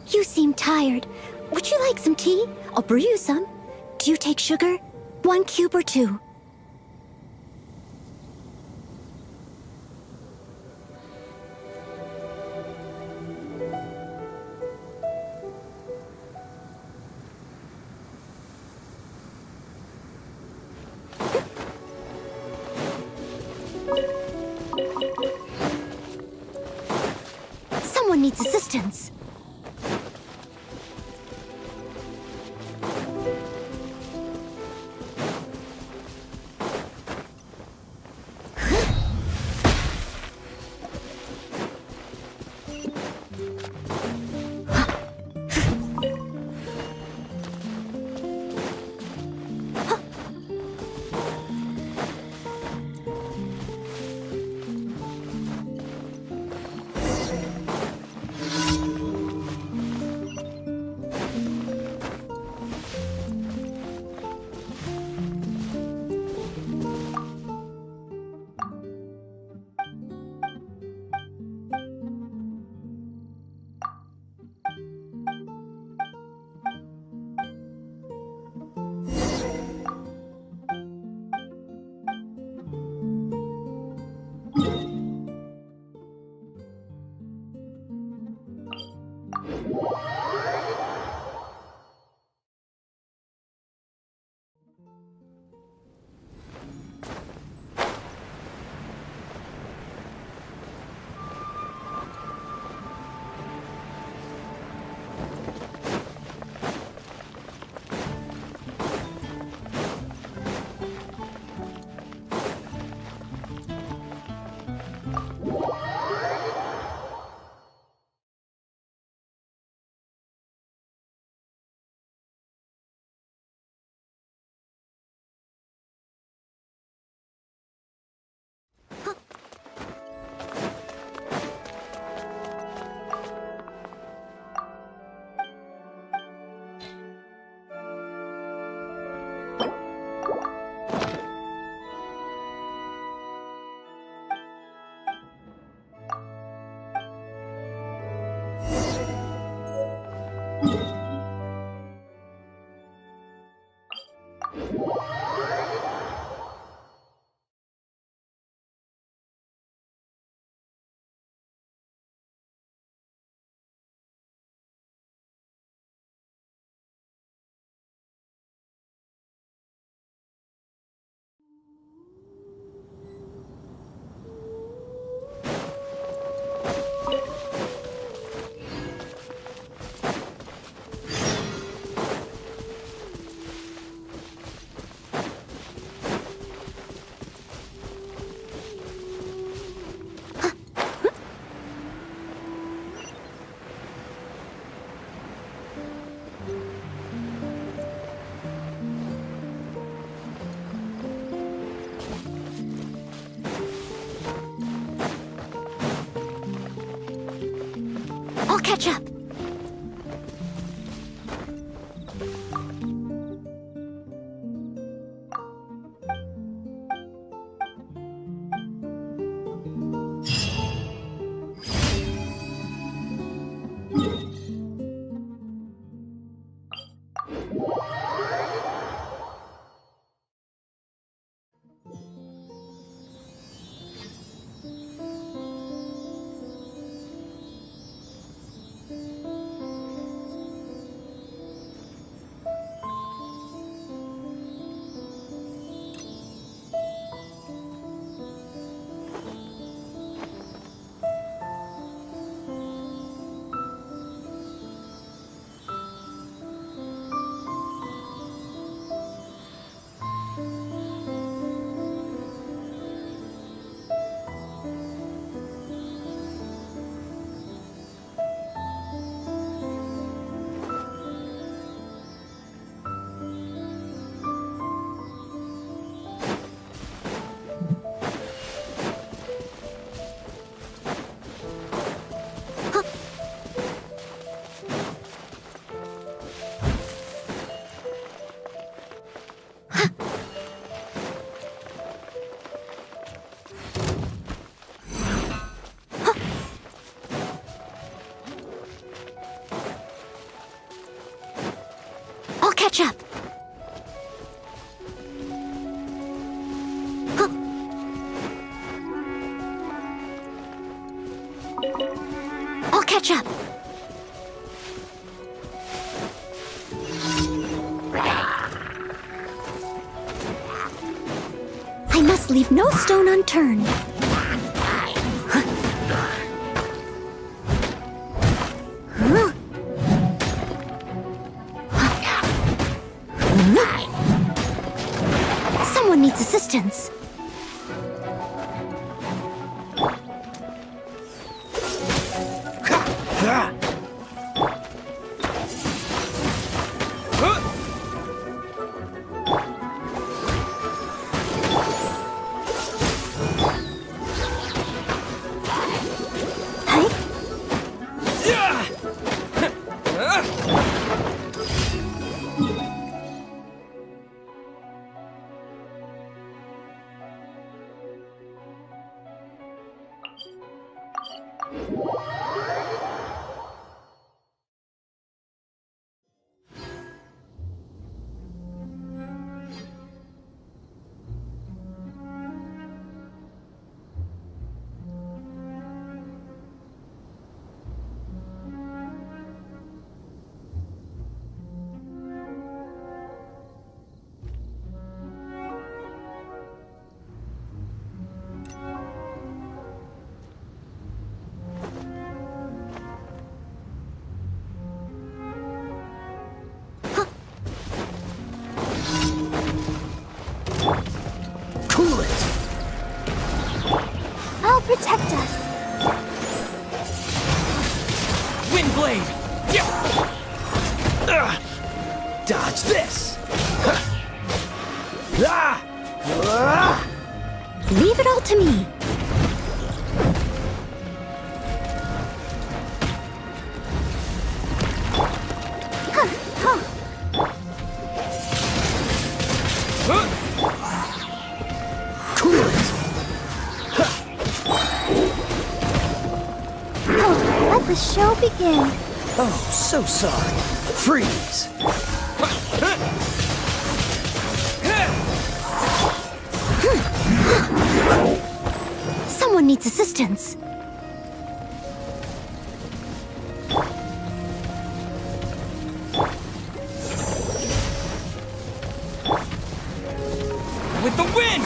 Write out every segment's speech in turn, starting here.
You seem tired. Would you like some tea? I'll brew you some. Do you take sugar? 1 cube or 2? Someone needs assistance. I'll catch up. catch up. Huh. I'll catch up. I must leave no stone unturned. Someone needs assistance. Protect us. Windblade! Dodge this! Leave it all to me. Let the show begin. Oh, so sorry. Freeze! Someone needs assistance. With the wind!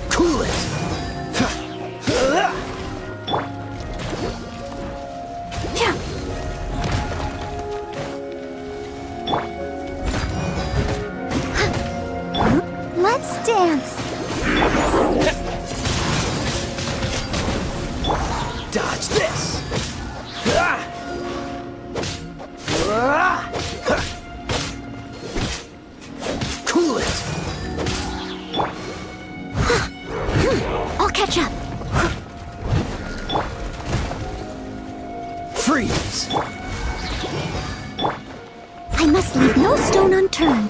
Cool it! Let's dance. Dodge this! Cool it! I'll catch up. Freeze! I must leave no stone unturned.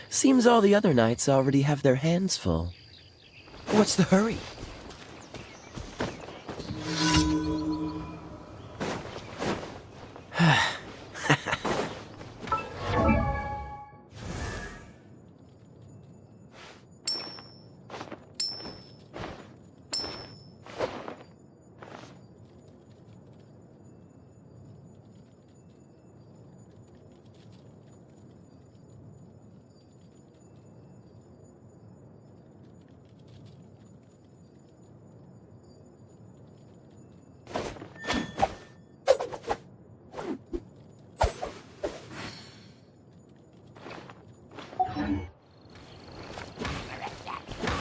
Seems all the other knights already have their hands full. What's the hurry?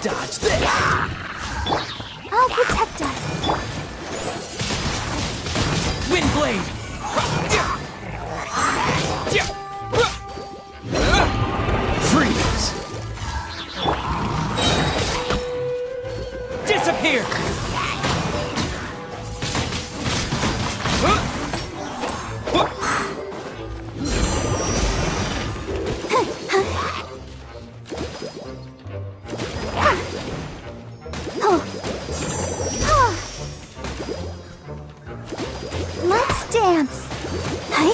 Dodge this! I'll protect us. Wind blade! Freeze! Disappear! Let's dance. Hey.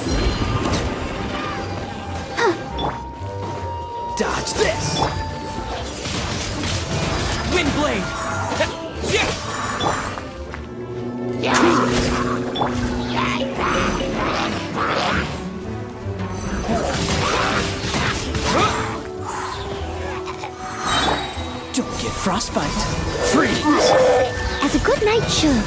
Dodge this! Wind blade! Don't get frostbite. Freeze! As a good knight should.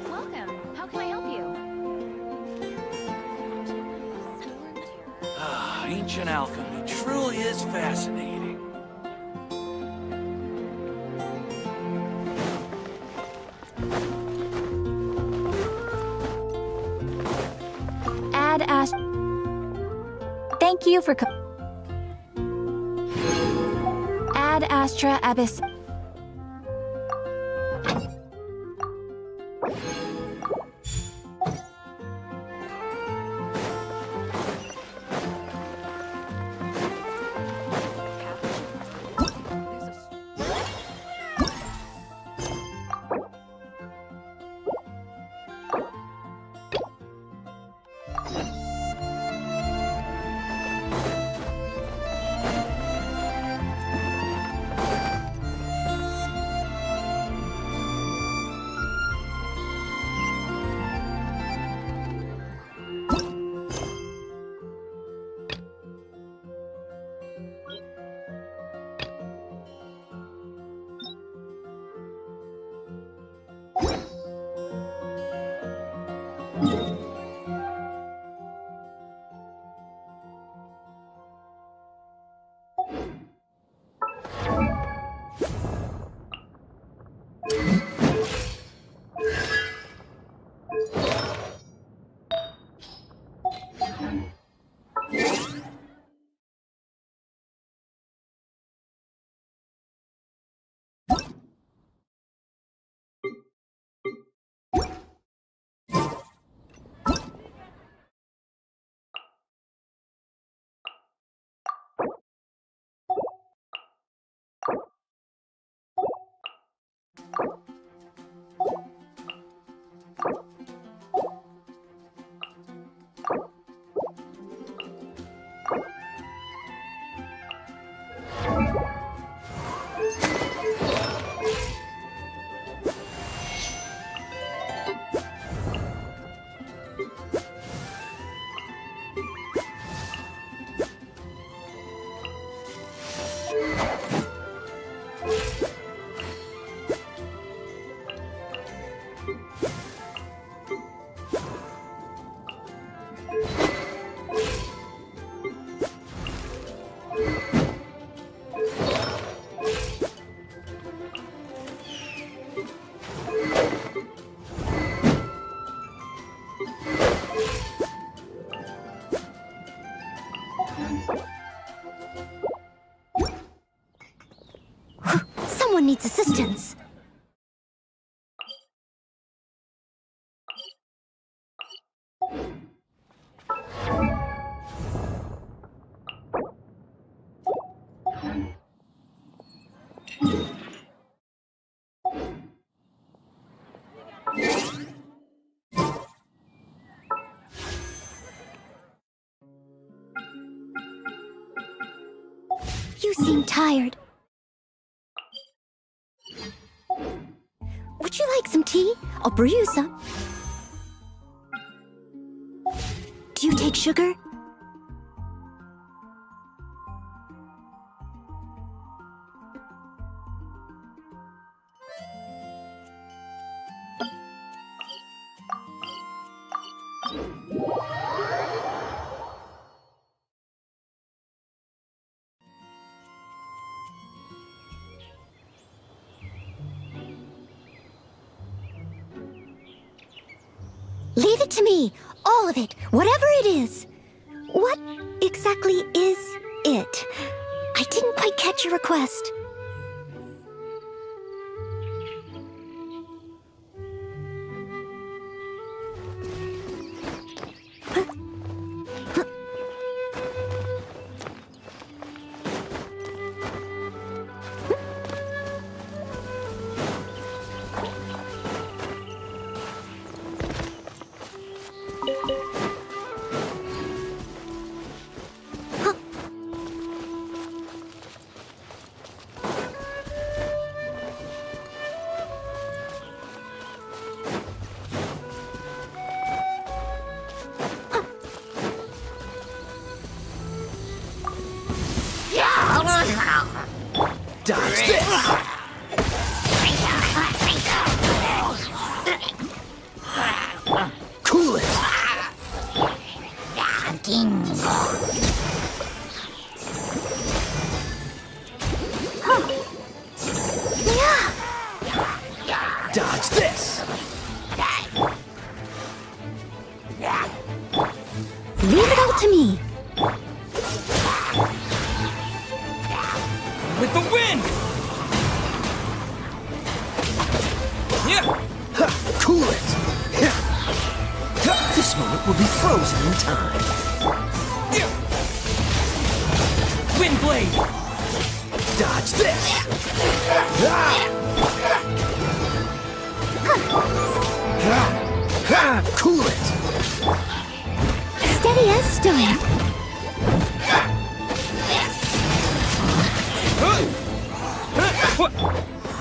Welcome. How can I help you? Ancient alchemy truly is fascinating. Ad Ast. Thank you for. Ad Astra Abyss. its assistance. You seem tired. Would you like some tea? I'll brew you some. Do you take sugar? Leave it to me. All of it. Whatever it is. What exactly is it? I didn't quite catch your request. Dodge this! Cool it! Dodge this! Leave it all to me. With the wind! Yeah! Ha! Cool it! Ha! This moment will be frozen in time. Yeah! Wind blade! Dodge this! Ah! Ha! Cool it! Steady as stone.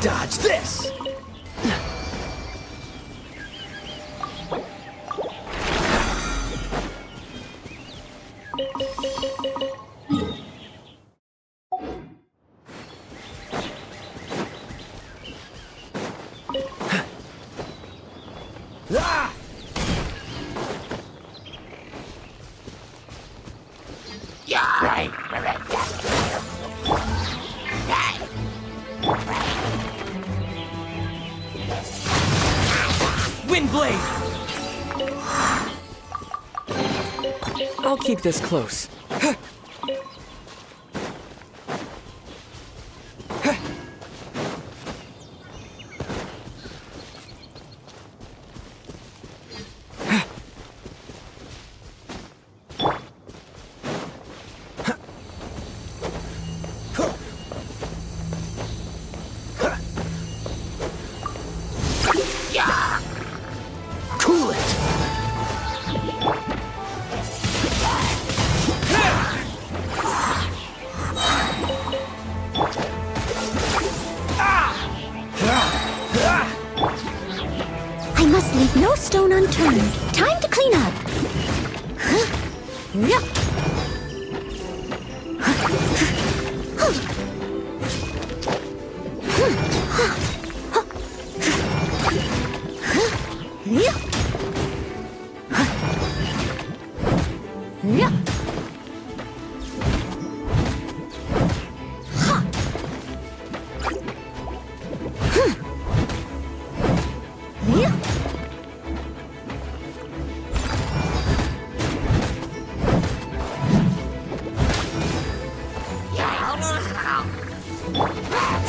Dodge this! Ah! Wind blade! I'll keep this close. Cool it! I must leave no stone unturned. Time to clean up.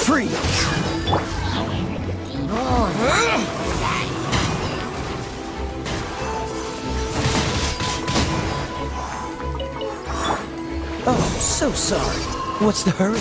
Freeze! Oh, so sorry. What's the hurry?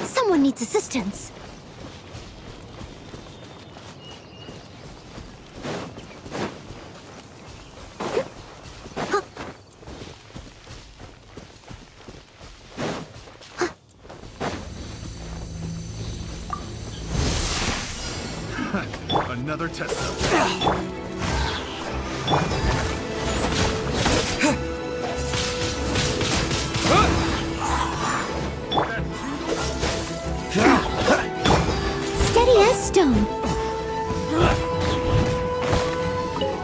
Someone needs assistance. Another test. Steady as stone.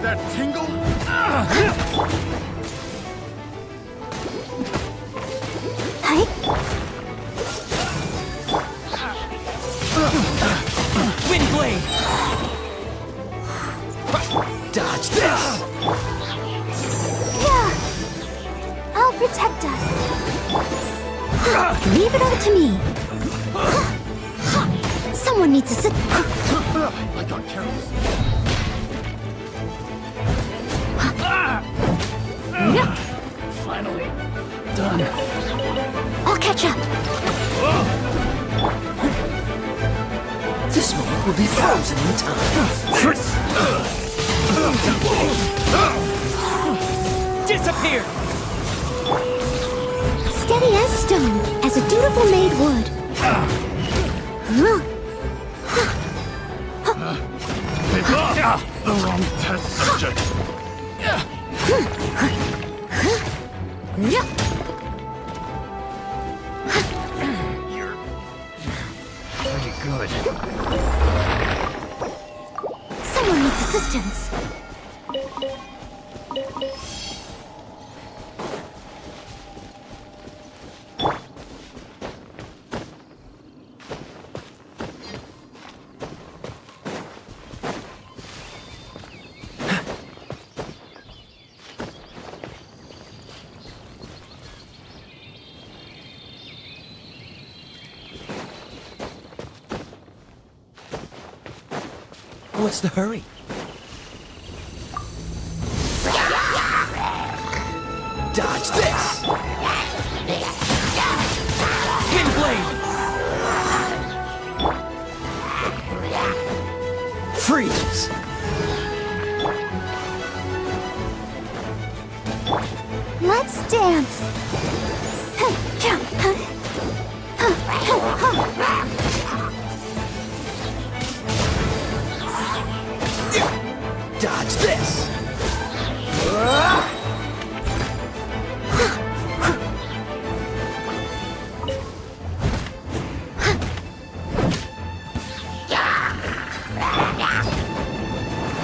That tingle? Hi. Wind blade! Dodge this! Yeah. I'll protect us. Leave it all to me. Someone needs to sit. I got careless. Finally done. I'll catch up. This moment will be frozen in time. Disappear! Steady as stone, as a dutiful maid would. The wrong test subject. You're pretty good. Someone needs assistance. What's the hurry? Dodge this! Wind blade! Freeze! Let's dance. Dodge this!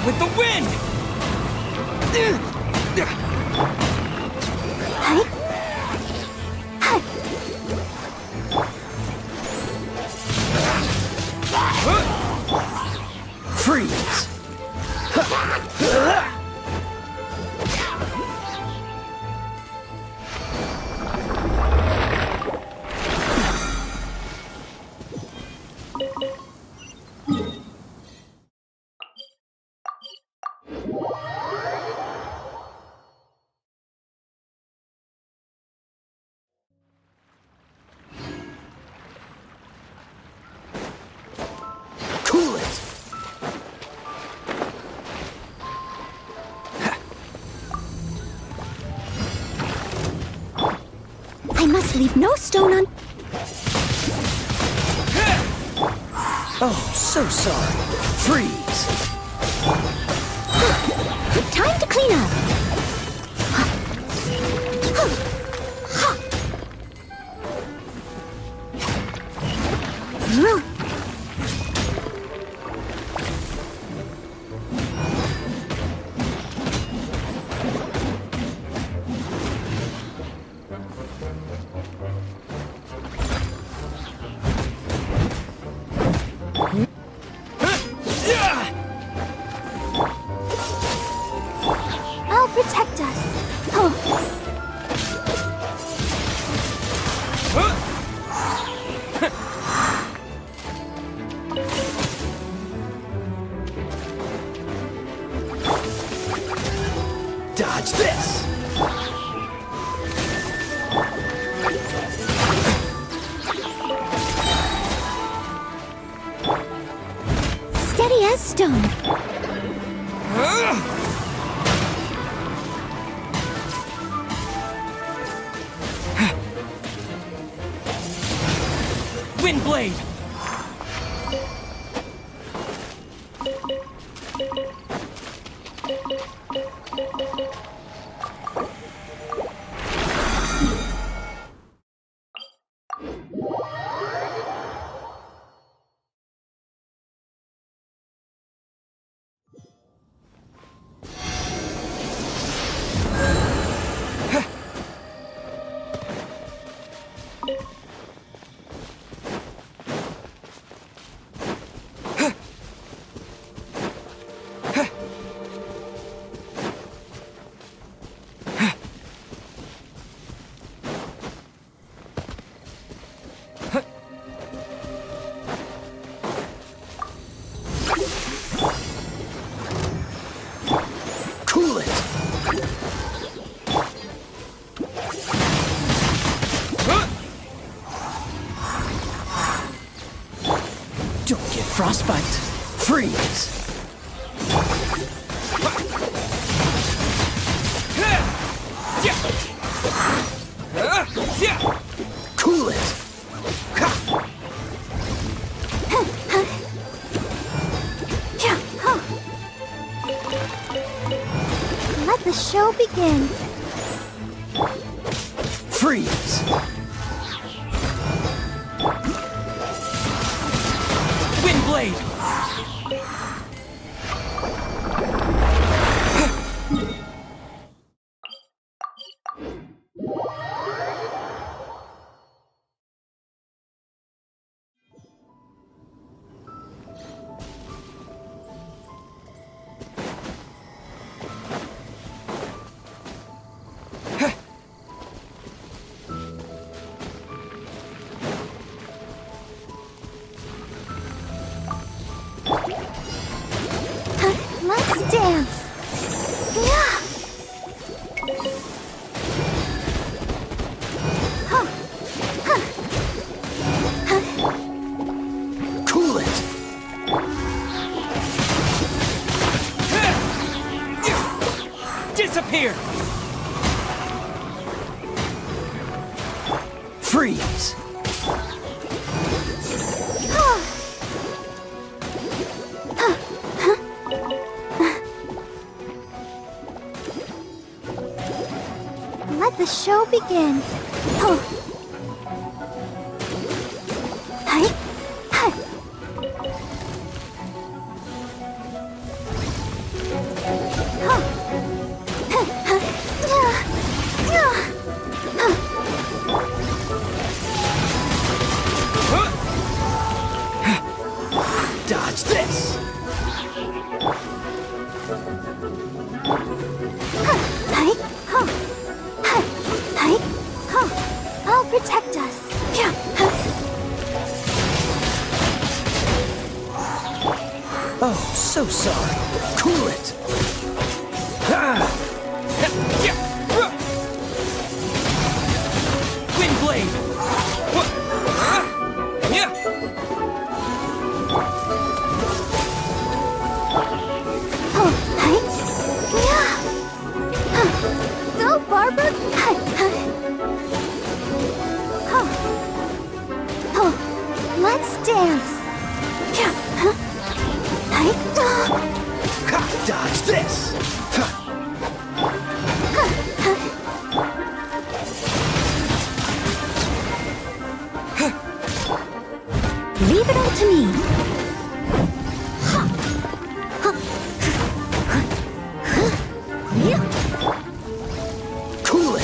With the wind! Freeze! Cool it! I must leave no stone un... Oh, so sorry. Freeze! Time to clean up. stone. Wind blade! Cool it! Don't get frostbite. Freeze! Cool it! Let the show begin. Freeze! Wind blade! Let's dance. Yeah. Huh. Huh. Huh. Cool it! Disappear! Freeze! Let the show begin. Huh. Hi. Hi. Huh. Huh. Huh. Yeah. Yeah. Huh. Dodge this! Hi. Huh. Hi. Hi. Huh. I'll protect us. Yeah. Huh. Oh, so sorry. Cool it! Ah! Wind blade! Oh, hi. Yeah. Huh. Go, Barbara. Hi. Huh. Oh, let's dance. Yeah. Huh. Hi. Ha! Dodge this! Ha! Leave it all to me. Cool it!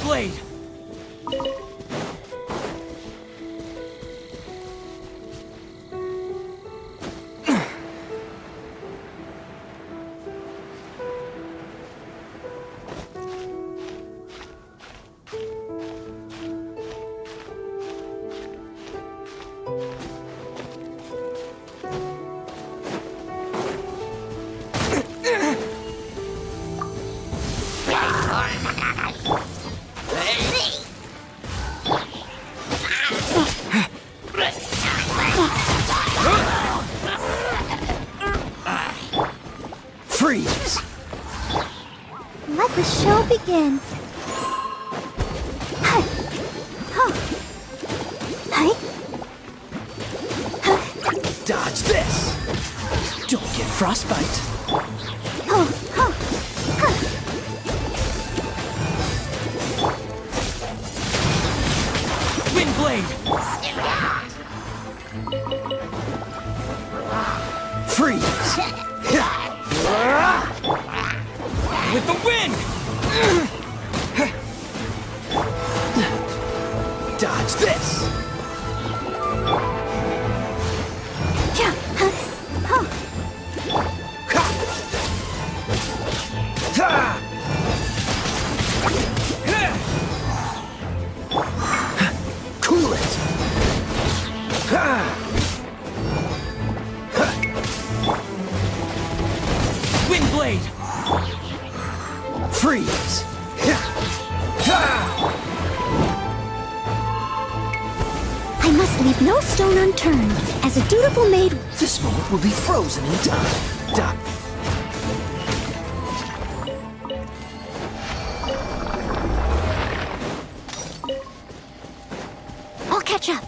Wind Blade! Freeze! Let the show begin. Hi. Huh. Hi. Dodge this! Don't get frostbite. Oh, huh. Wind Blade! Freeze! With the wind! Dodge this! Yeah. Huh. Huh. Cool it! Wind Blade! Freeze! I must leave no stone unturned. As a dutiful maid, This moment will be frozen in time. I'll catch up.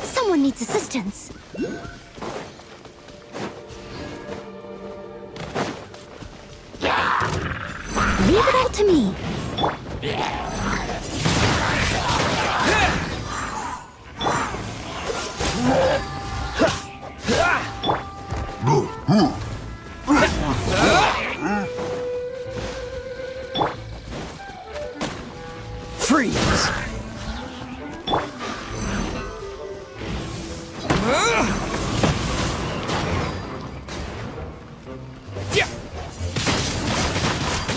Someone needs assistance. Leave it all to me. Freeze!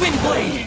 Wind Blade!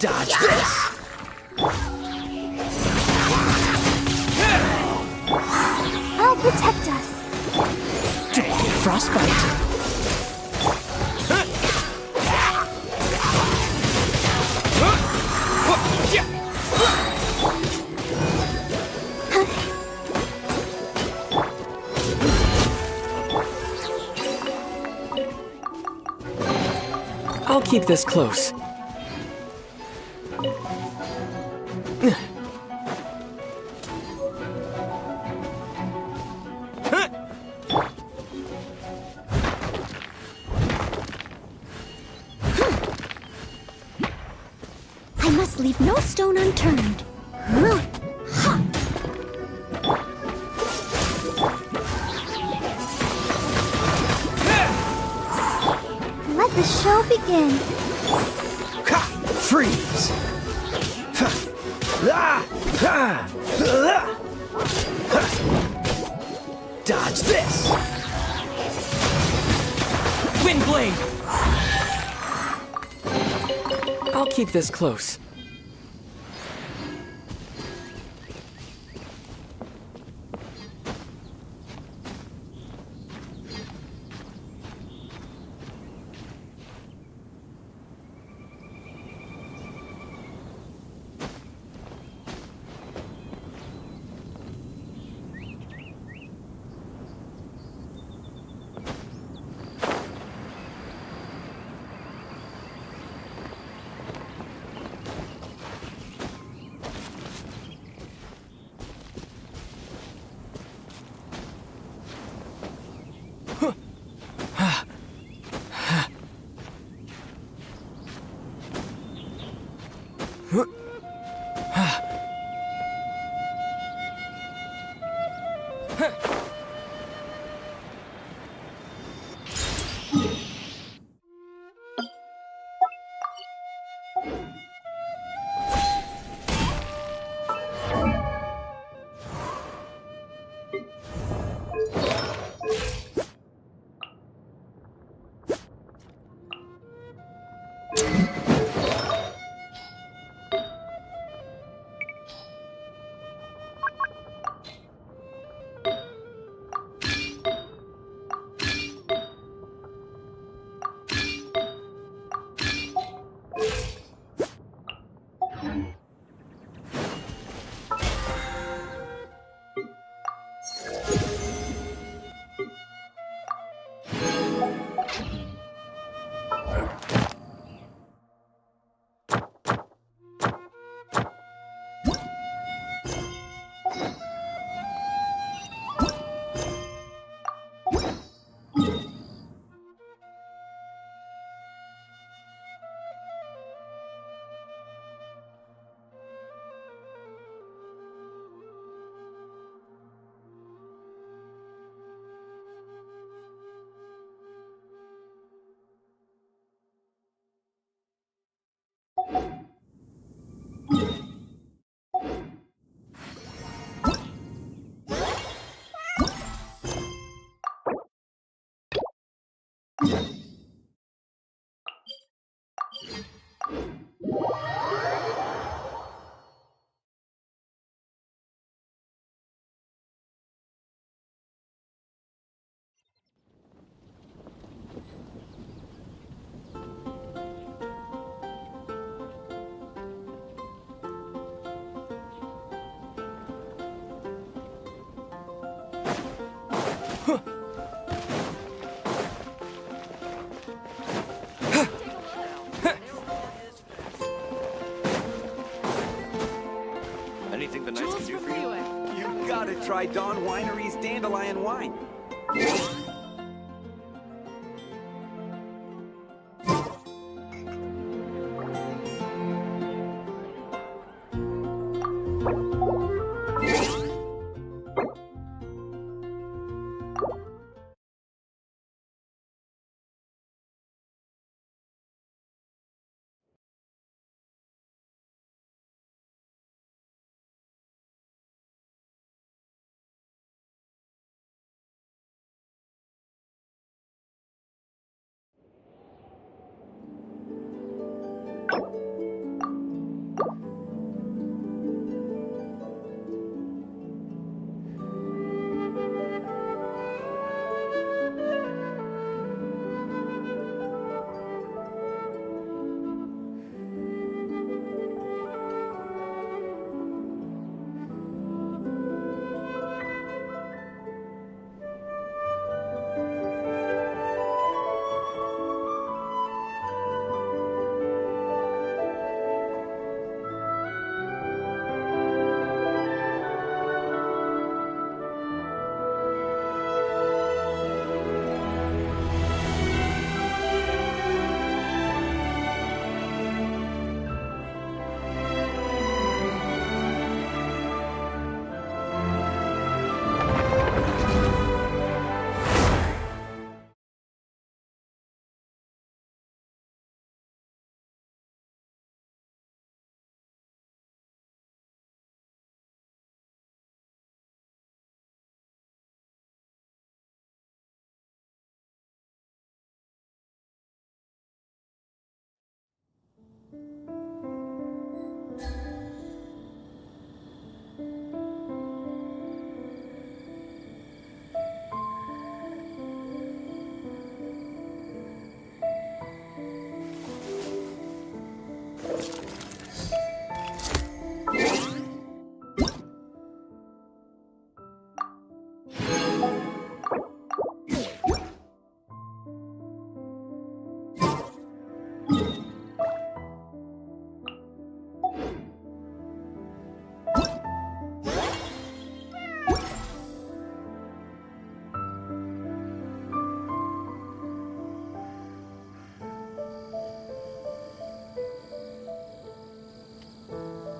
Dodge this! I'll protect us. Don't get frostbite. I'll keep this close. I must leave no stone unturned. Let the show begin. Freeze! Dodge this! Wind blade! I'll keep this close. Anything the Knights can do for you? You gotta try Dawn Winery's Dandelion Wine.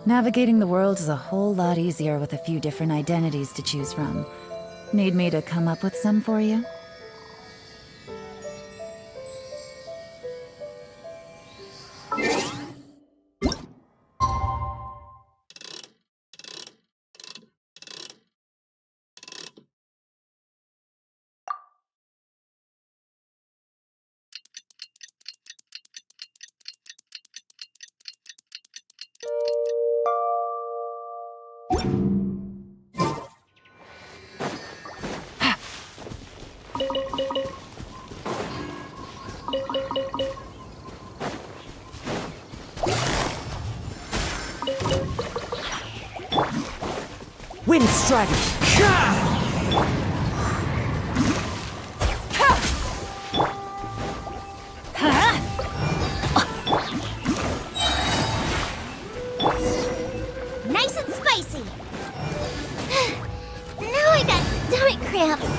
Navigating the world is a whole lot easier with a few different identities to choose from. Need me to come up with some for you? Wind Strider! Nice and spicy. Now I got stomach cramps.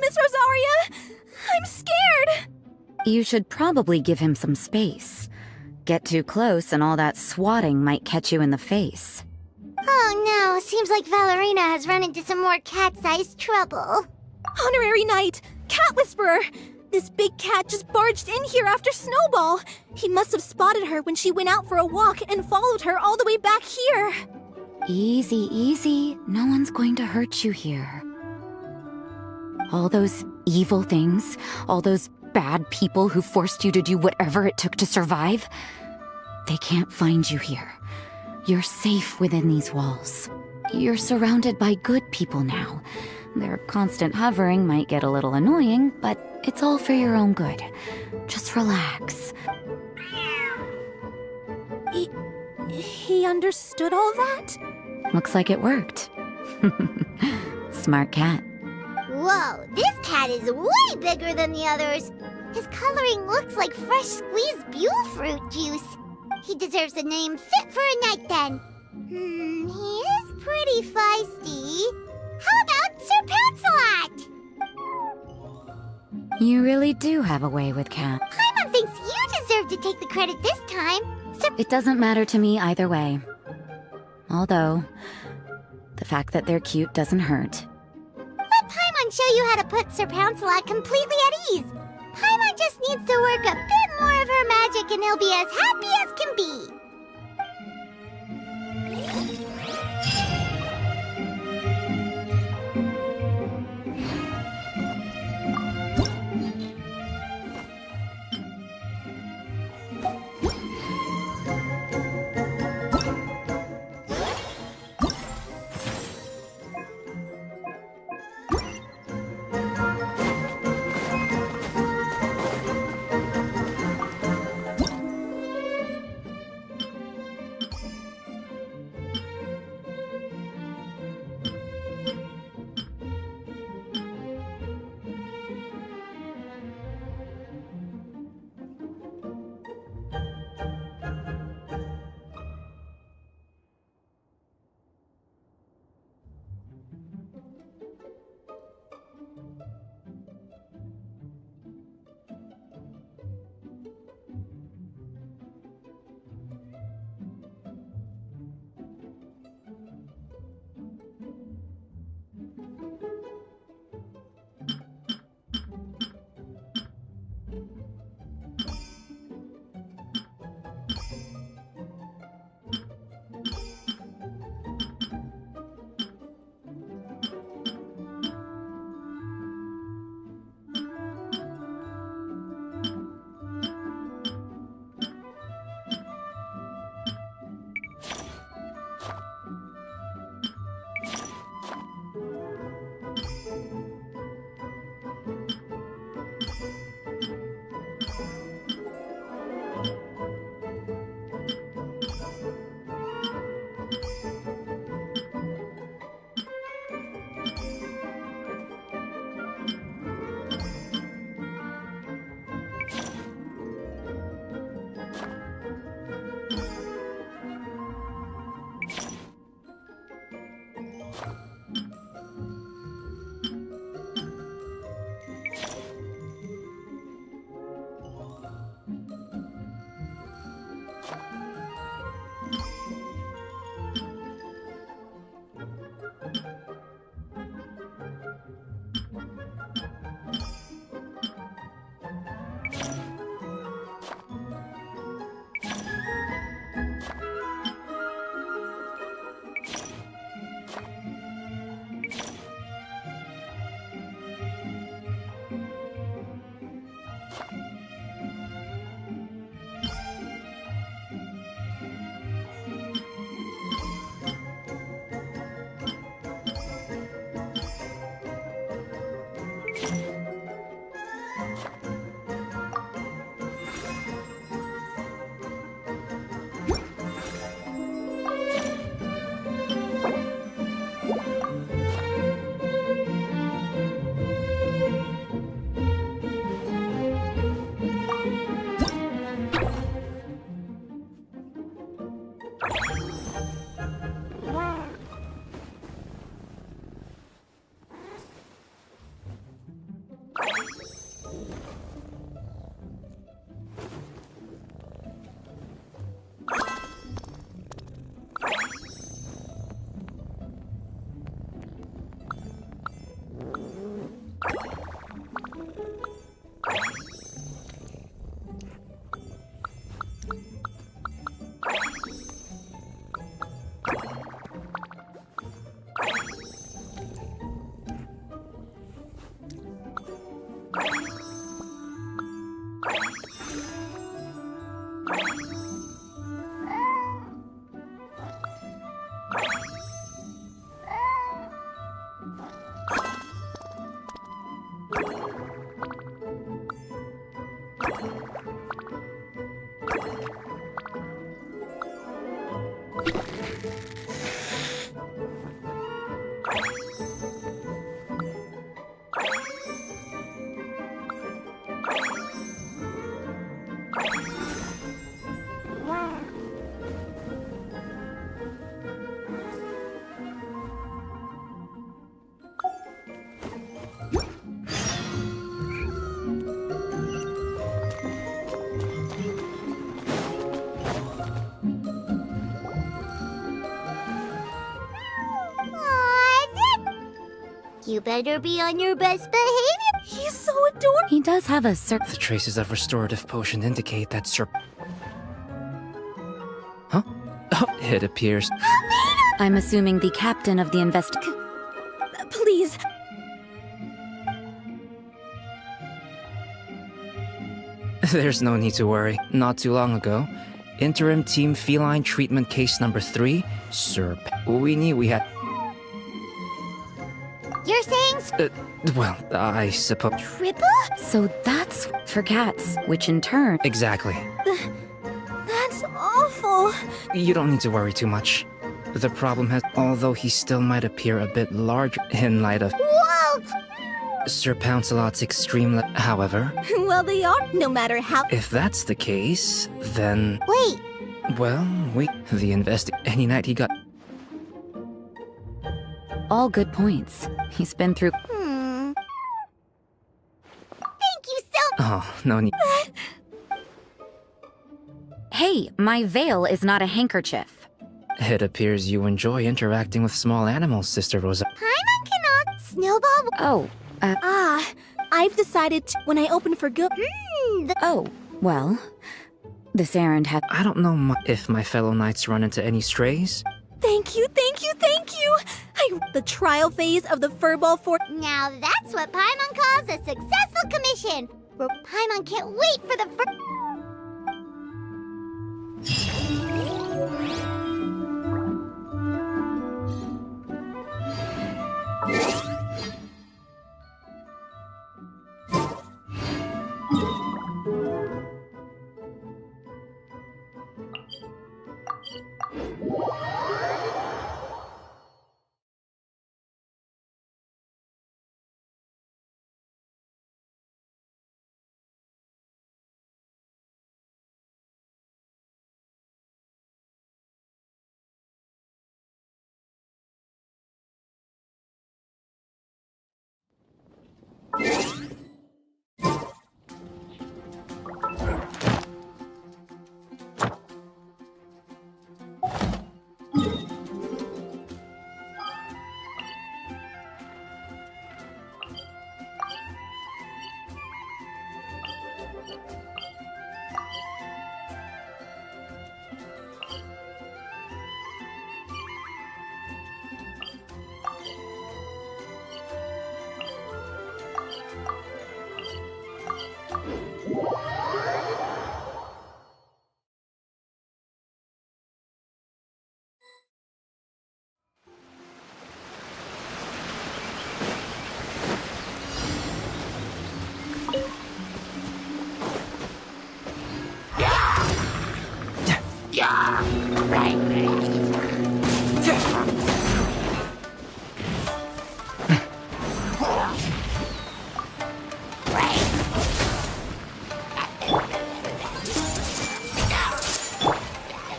Miss Rosaria! I'm scared! You should probably give him some space. Get too close and all that swatting might catch you in the face. Oh no, seems like Valerina has run into some more cat-sized trouble. Honorary Knight! Cat Whisperer! This big cat just barged in here after Snowball! He must have spotted her when she went out for a walk and followed her all the way back here! Easy, easy. No one's going to hurt you here. All those evil things, all those bad people who forced you to do whatever it took to survive, they can't find you here. You're safe within these walls. You're surrounded by good people now. Their constant hovering might get a little annoying, but it's all for your own good. Just relax. He understood all that? Looks like it worked. Smart cat. Whoa, this cat is way bigger than the others. His coloring looks like fresh squeezed Buell fruit juice. He deserves a name fit for a knight then. He is pretty feisty. How about Sir Pouncelot? You really do have a way with cat. Paimon thinks you deserve to take the credit this time. It doesn't matter to me either way. Although, the fact that they're cute doesn't hurt. Let Paimon show you how to put Sir Pouncelot completely at ease. Paimon just needs to work a bit more of her magic and he'll be as happy as can be. You better be on your best behavior. He's so adorable. He does have a certain. The traces of restorative potion indicate that Huh? Oh, it appears. I'm assuming the captain of the Please. There's no need to worry. Not too long ago, Interim Team Feline Treatment Case number 3, we knew we had... You're saying well, I suppose... triple? So that's for cats, which in turn. Exactly. That's awful. You don't need to worry too much. The problem has... Although he still might appear a bit larger in light of... Whoa! Sir Pouncelot's extreme... However, Well, they are, no matter how. if that's the case, then... Wait, Well, any night he got... All good points. He's been through. thank you so Oh, no need... Hey, my veil is not a handkerchief. It appears you enjoy interacting with small animals, Sister Rosa. Paimon cannot. Snowball. Oh, I've decided when I open for good. oh, well. This errand had. I don't know if my fellow knights run into any strays. Thank you, thank you, thank you. The trial phase of the furball for. Now that's what Paimon calls a successful commission. Where Paimon can't wait for the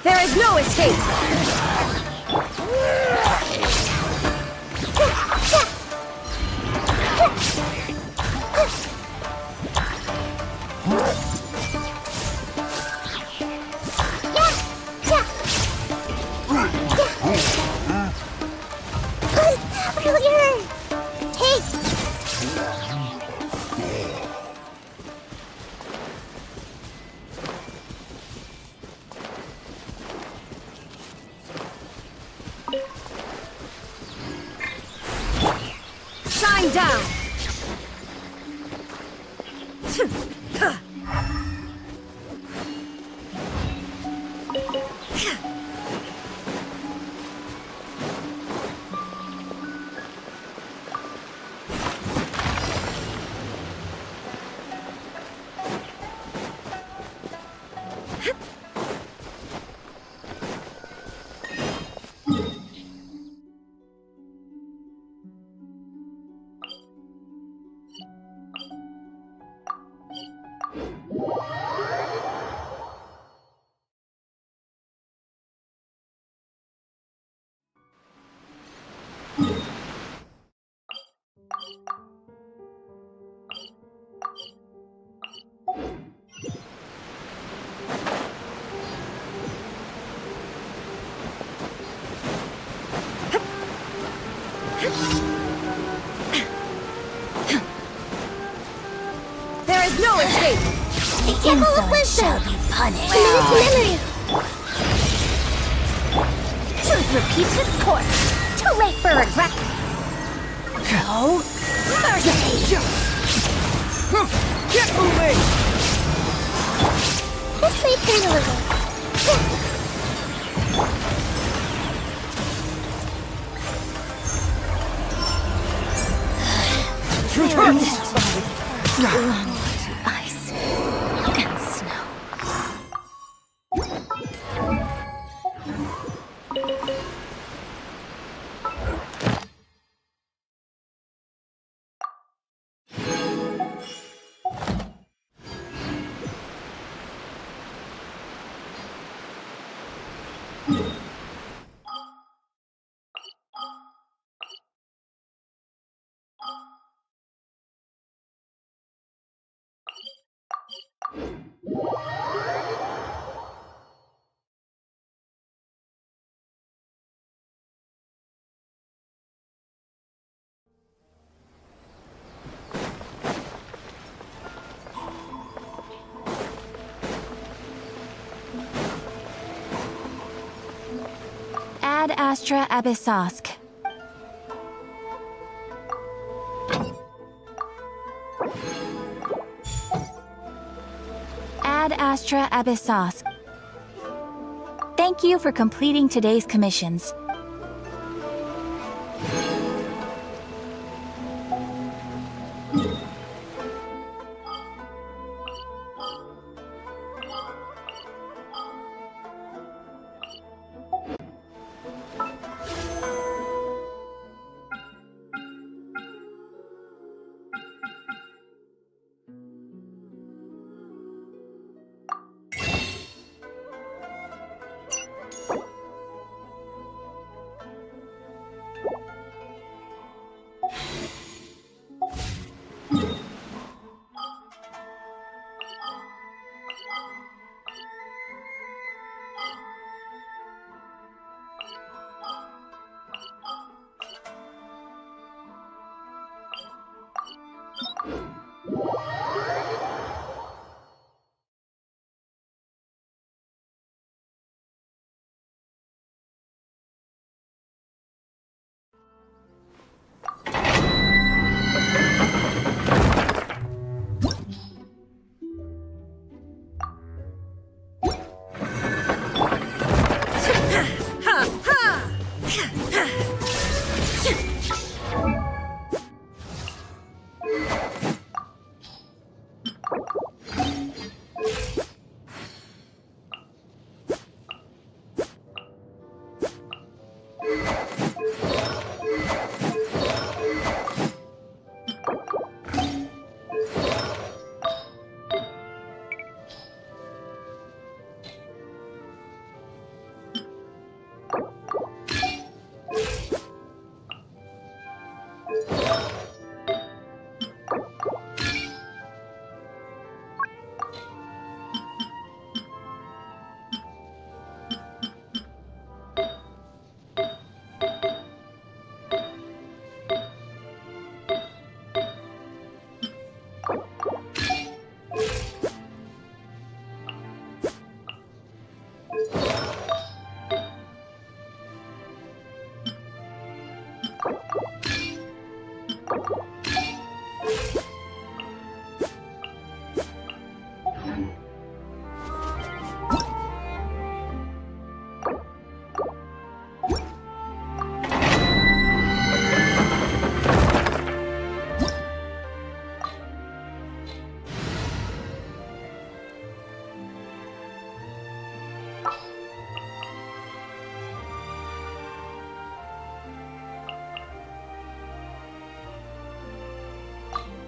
There is no escape. Shine down. escape! The insolent shall be punished. Memory. Truth repeats its course. Too late for regret. No mercy. Get moving! This may turn a little. Ice and snow. Ad Astra Abyssosk. Ad Astra Abyssosk. Thank you for completing today's commissions.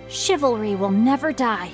Chivalry will never die.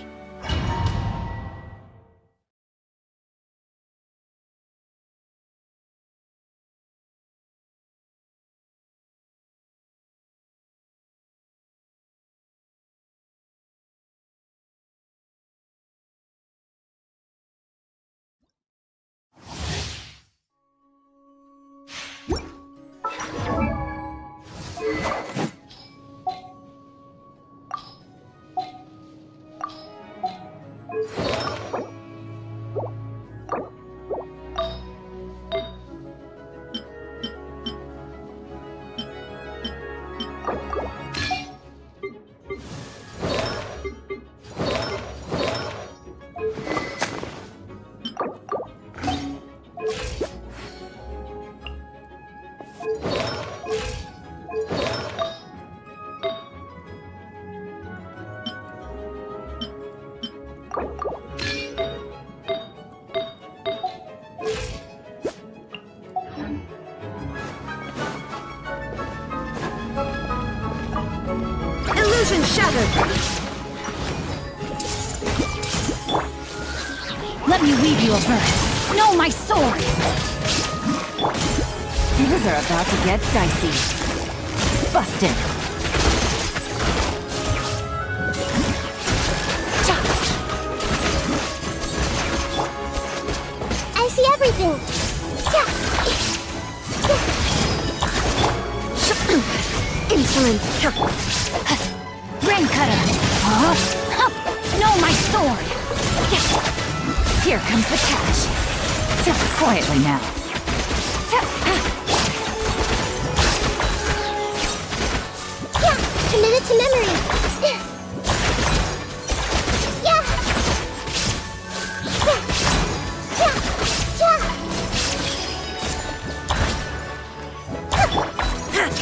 Illusion shattered! Let me weave you a verse. No, my sword! Things are about to get dicey. Busted. I see everything. Insolent! Rain cutter! Huh? No, my sword! Here comes the catch. Quietly now. Committed to memory.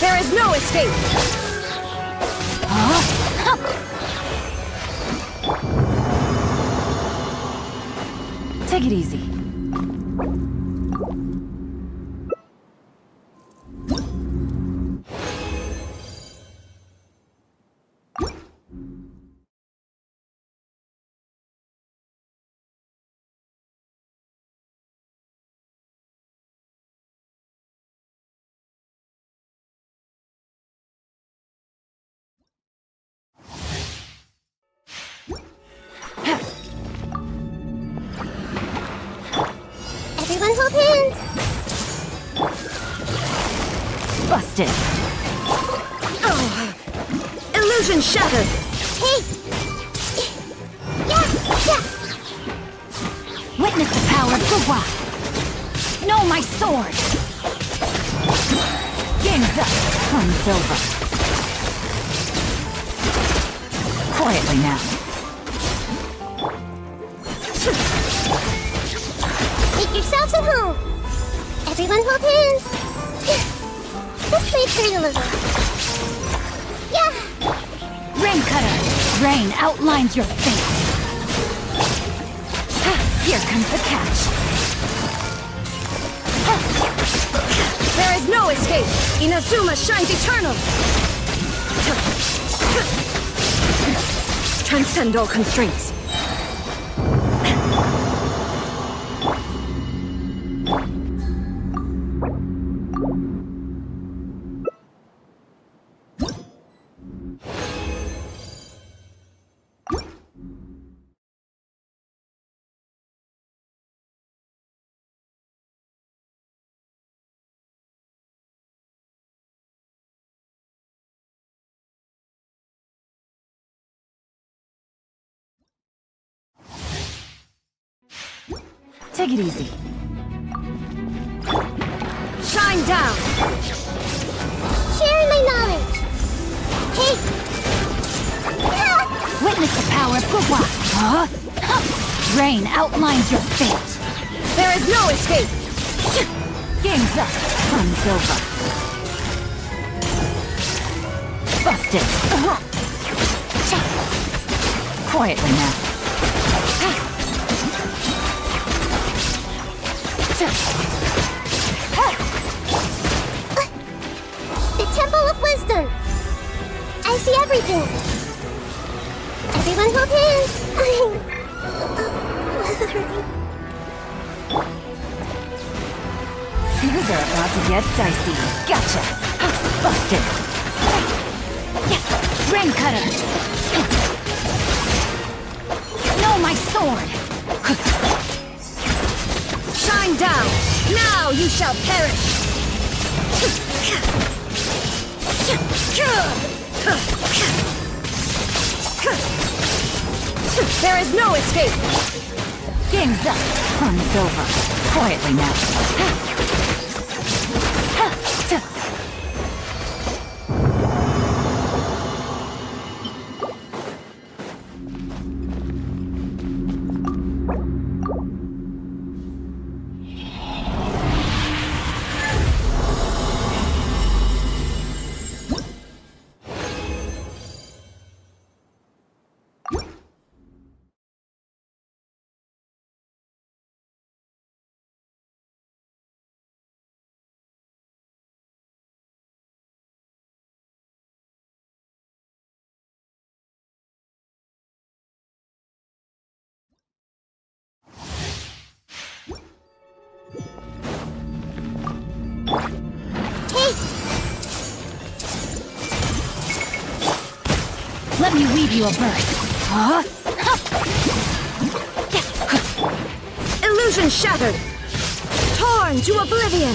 There is no escape! Take it easy. Everyone hold hands. Busted. Illusion shattered! Hey. Witness the power of Gua. No, my sword. Game's up. From silver. Quietly now. Make yourselves at home. Everyone hold hands. This way hurt a little. Yeah. Rain cutter. Rain outlines your fate. Here comes the catch. There is no escape! Inazuma shines eternal! Transcend all constraints. Take it easy. Shine down! Sharing my knowledge. Hey. Witness the power of Gua. Rain outlines your fate. There is no escape! Game's up. From silver. Busted. Quietly now. The Temple of Wisdom. I see everything. Everyone hold hands. Things are about to get dicey. Gotcha. Busted. Rain cutter. No, my sword. Shine down! Now you shall perish! There is no escape! Game's up. From silver. Quietly now. me weave you a verse. Huh? Illusion shattered! Torn to oblivion!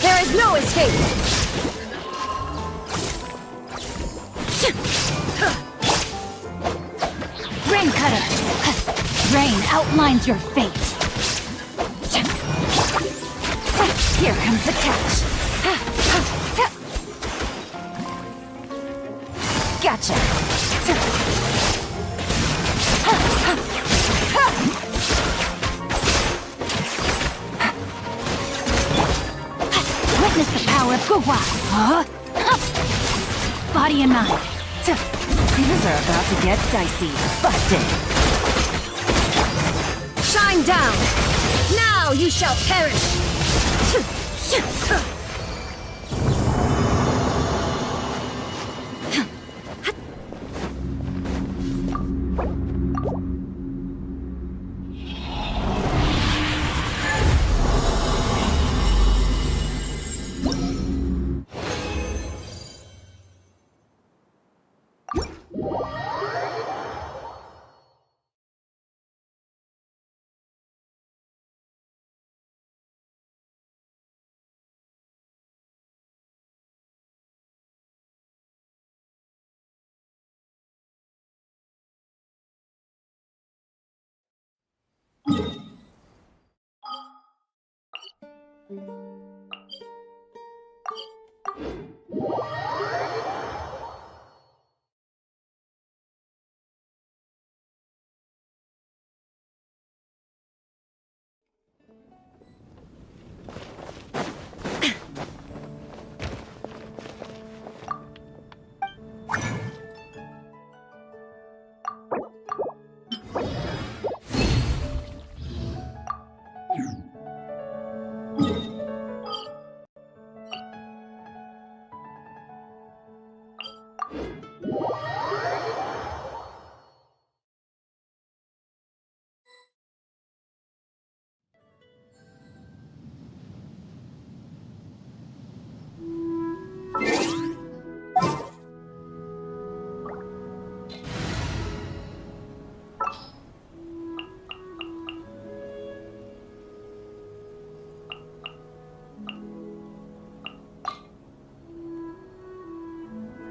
There is no escape! Rain Cutter! Rain outlines your fate. Here comes the catch. Gotcha. Witness the power of Gua. Body and mind. Things are about to get dicey. Busted. Shine down! Now you shall perish!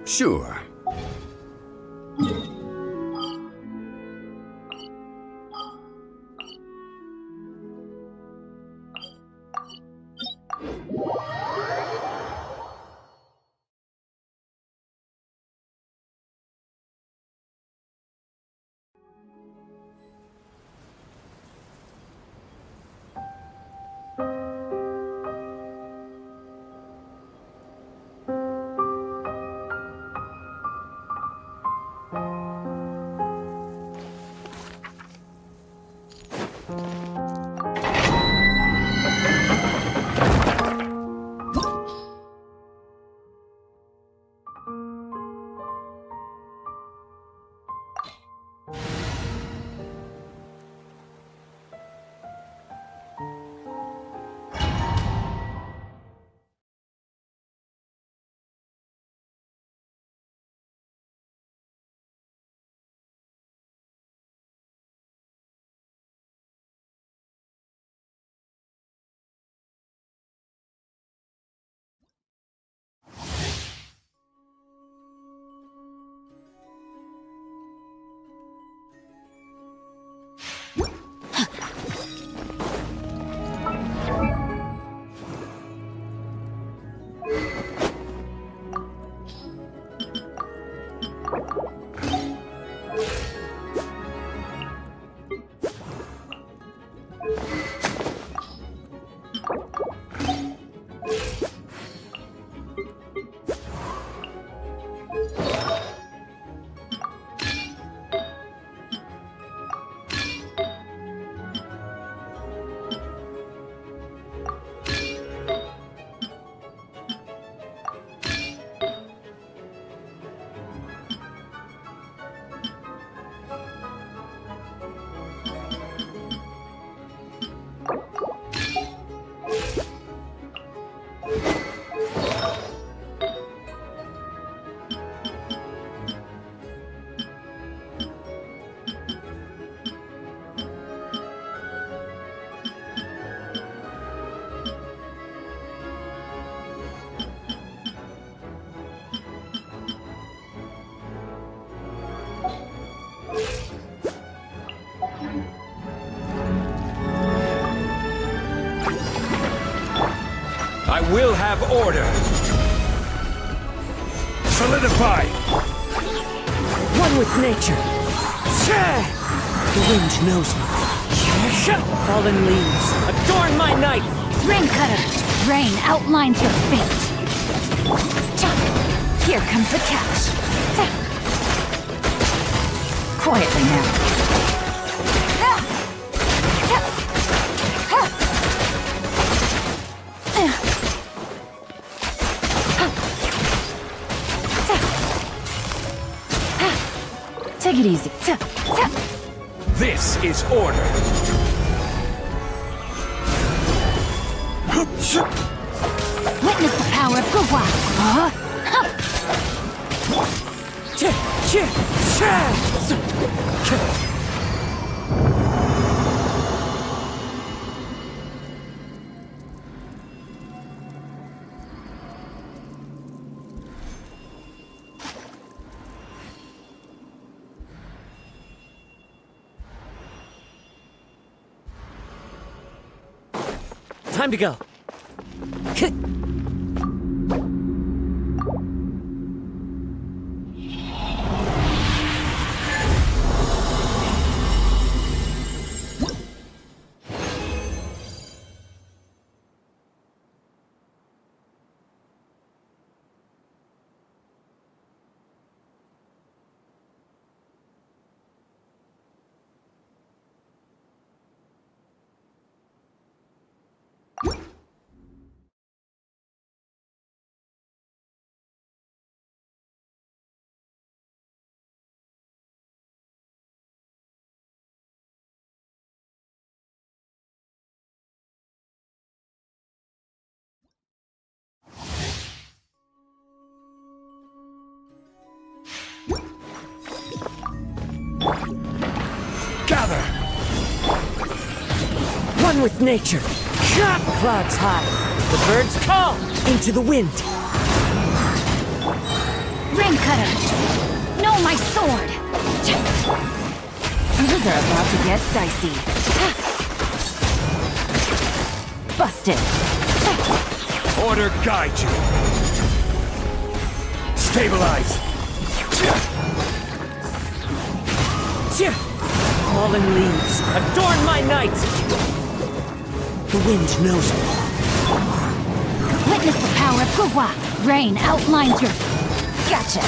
Sure. will have order. Solidify. One with nature. The wind knows me. Fallen leaves, adorn my night! Rain cutter! Rain outlines your fate! Here comes the catch! Quietly now. Take it easy. This is order. Witness the power of Gua. Huh? Time to go. Gather. One with nature. Clouds high. The birds call into the wind. Rain cutter! No, my sword! Things are about to get dicey. Busted! Order guide you. Stabilize. Fallen leaves, adorn my night! The wind knows me. Witness the power of Gua. Rain outlines your... Gotcha!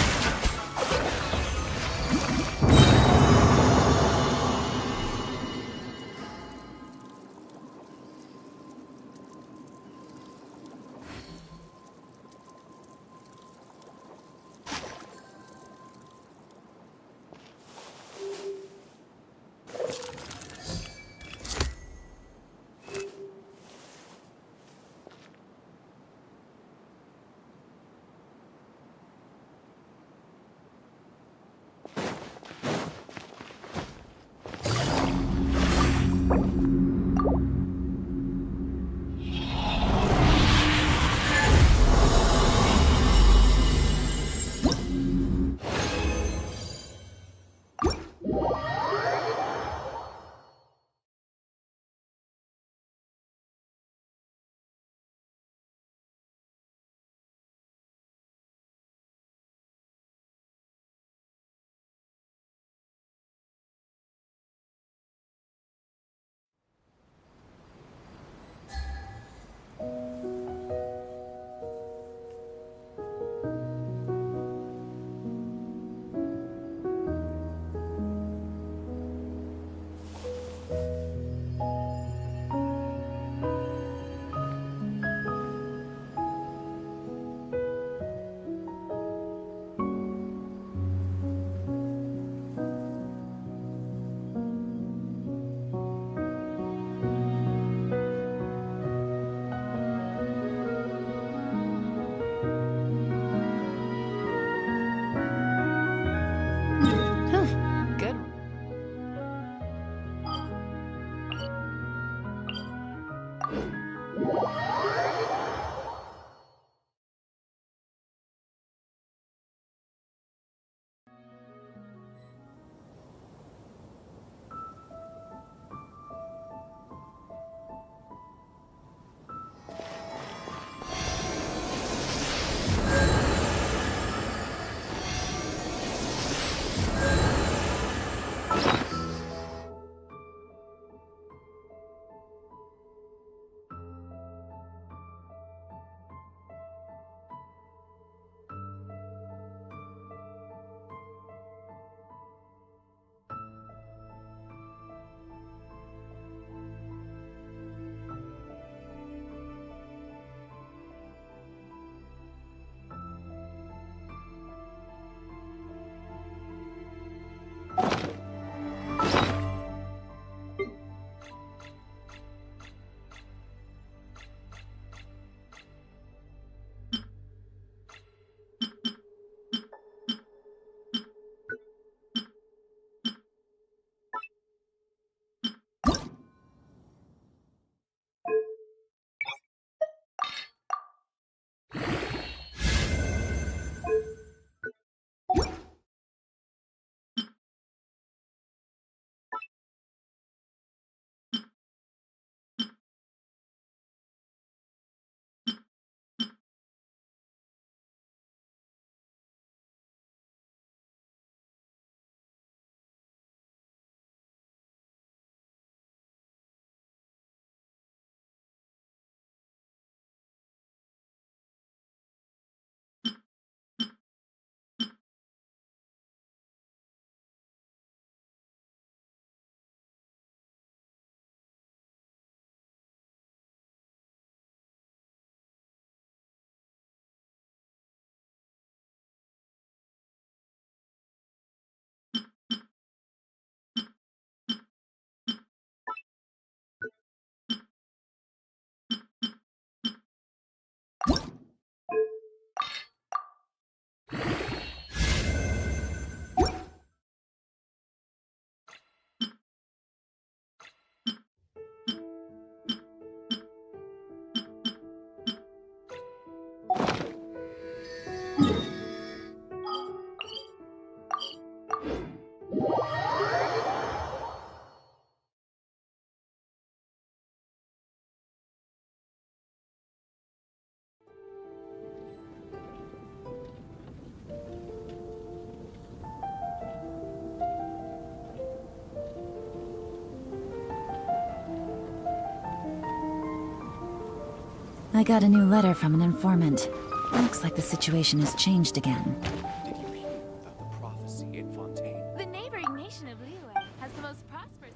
I got a new letter from an informant. Looks like the situation has changed again. Did you hear about the prophecy in Fontaine? The neighboring nation of Liyue has the most prosperous...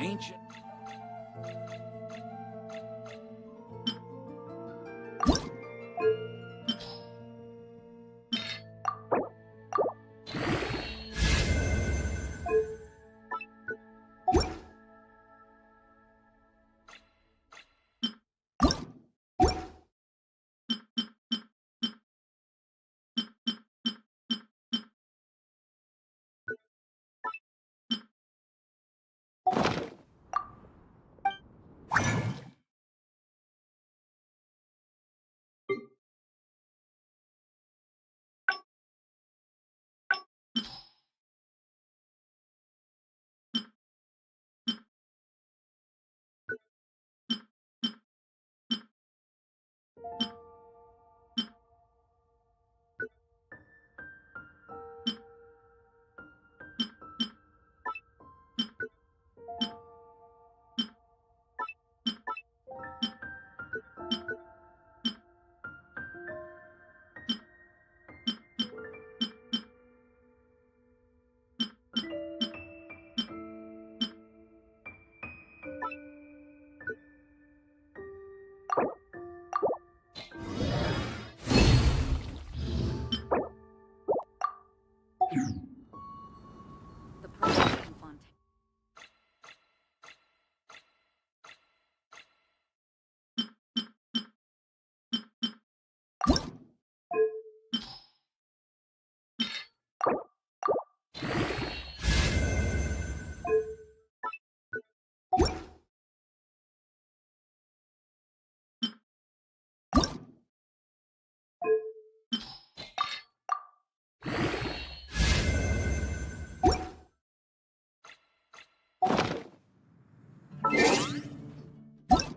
Ancient.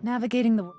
Navigating the...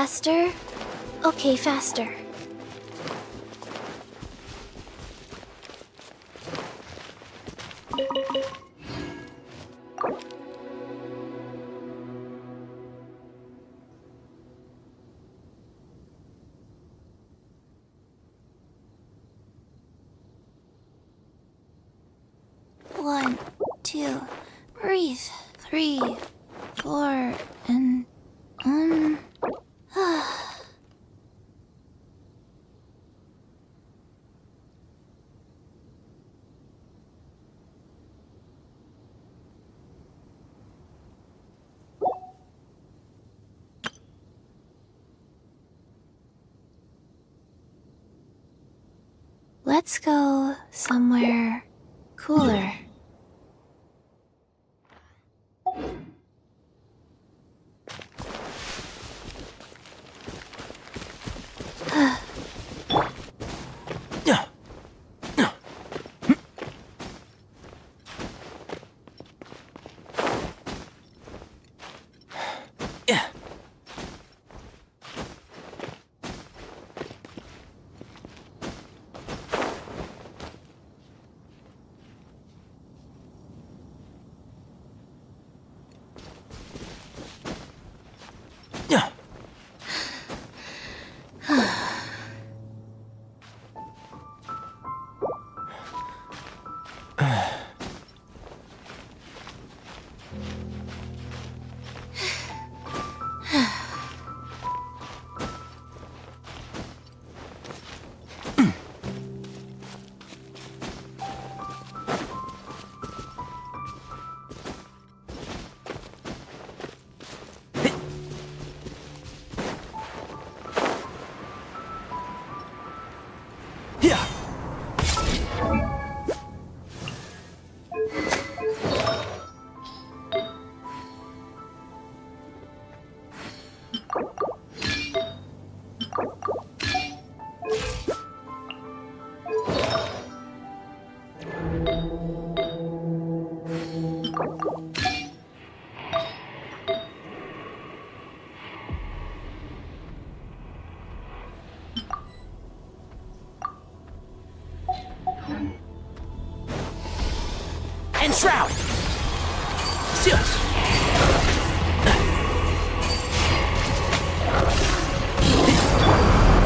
Faster? Okay, faster. One, two, breathe. 3, 4, and let's go somewhere cooler. And shroud!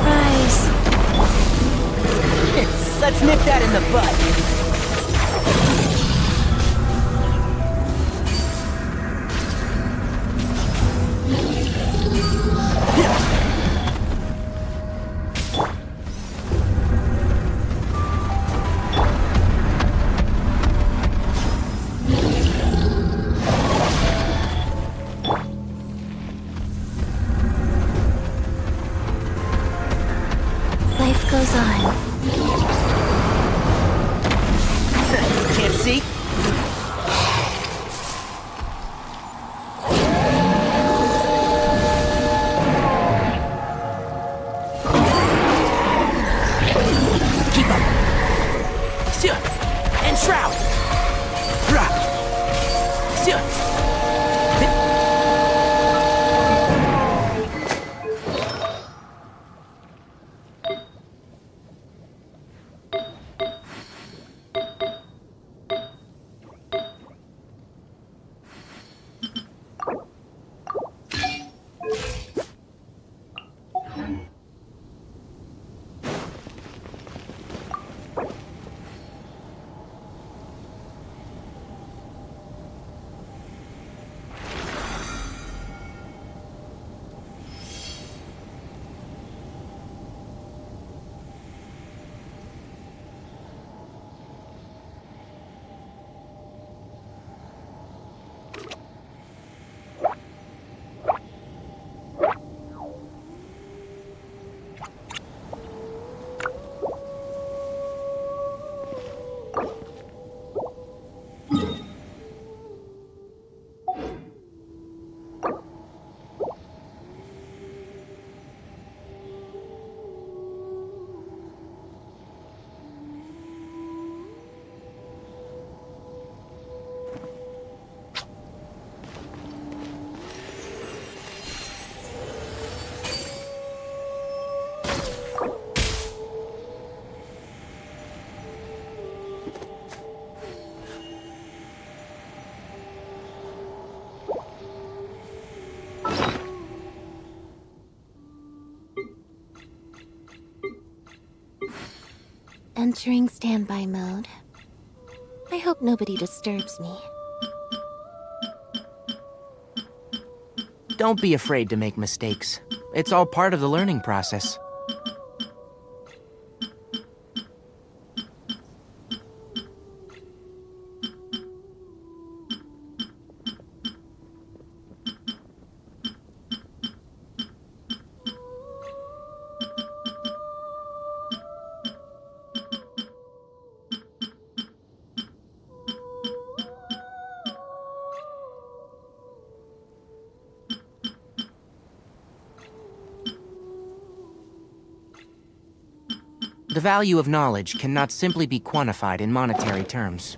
Rise. Let's nip that in the bud. Life goes on. Entering standby mode. I hope nobody disturbs me. Don't be afraid to make mistakes. It's all part of the learning process. The value of knowledge cannot simply be quantified in monetary terms.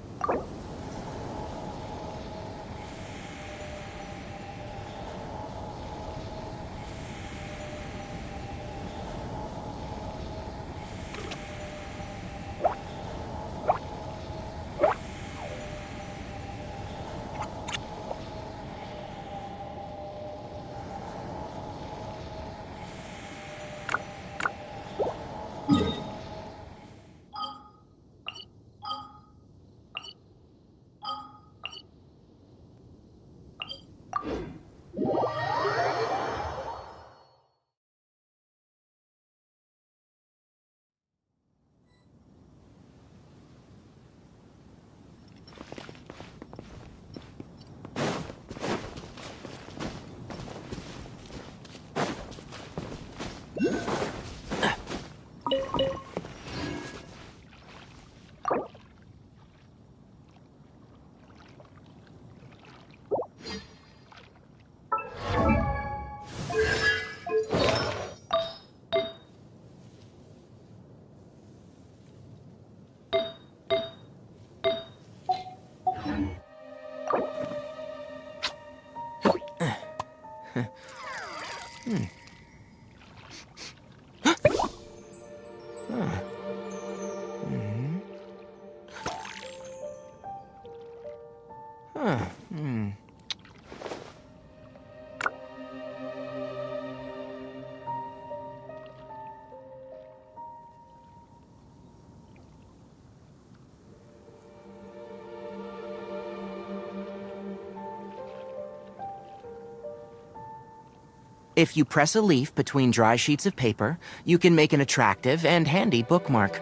If you press a leaf between dry sheets of paper, you can make an attractive and handy bookmark.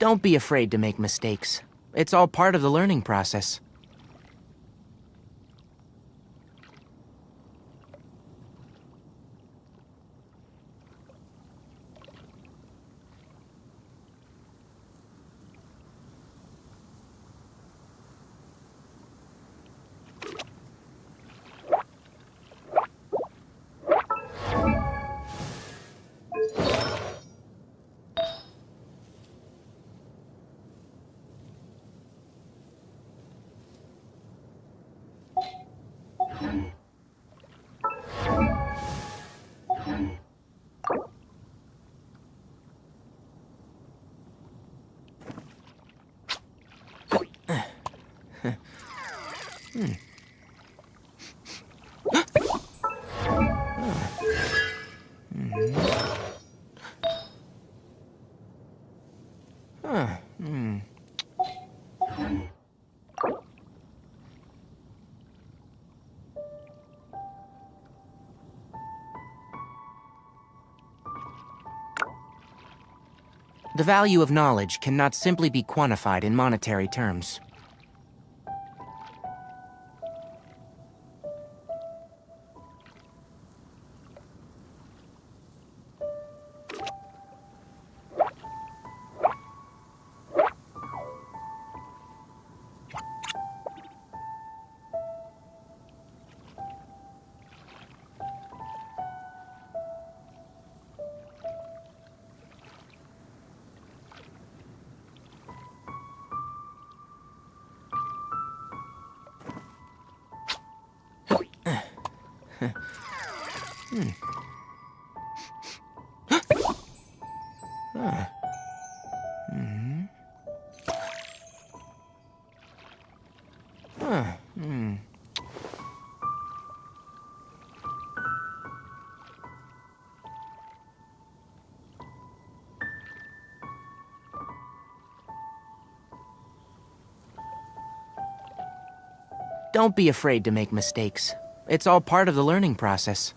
Don't be afraid to make mistakes. It's all part of the learning process. The value of knowledge cannot simply be quantified in monetary terms. Don't be afraid to make mistakes. It's all part of the learning process.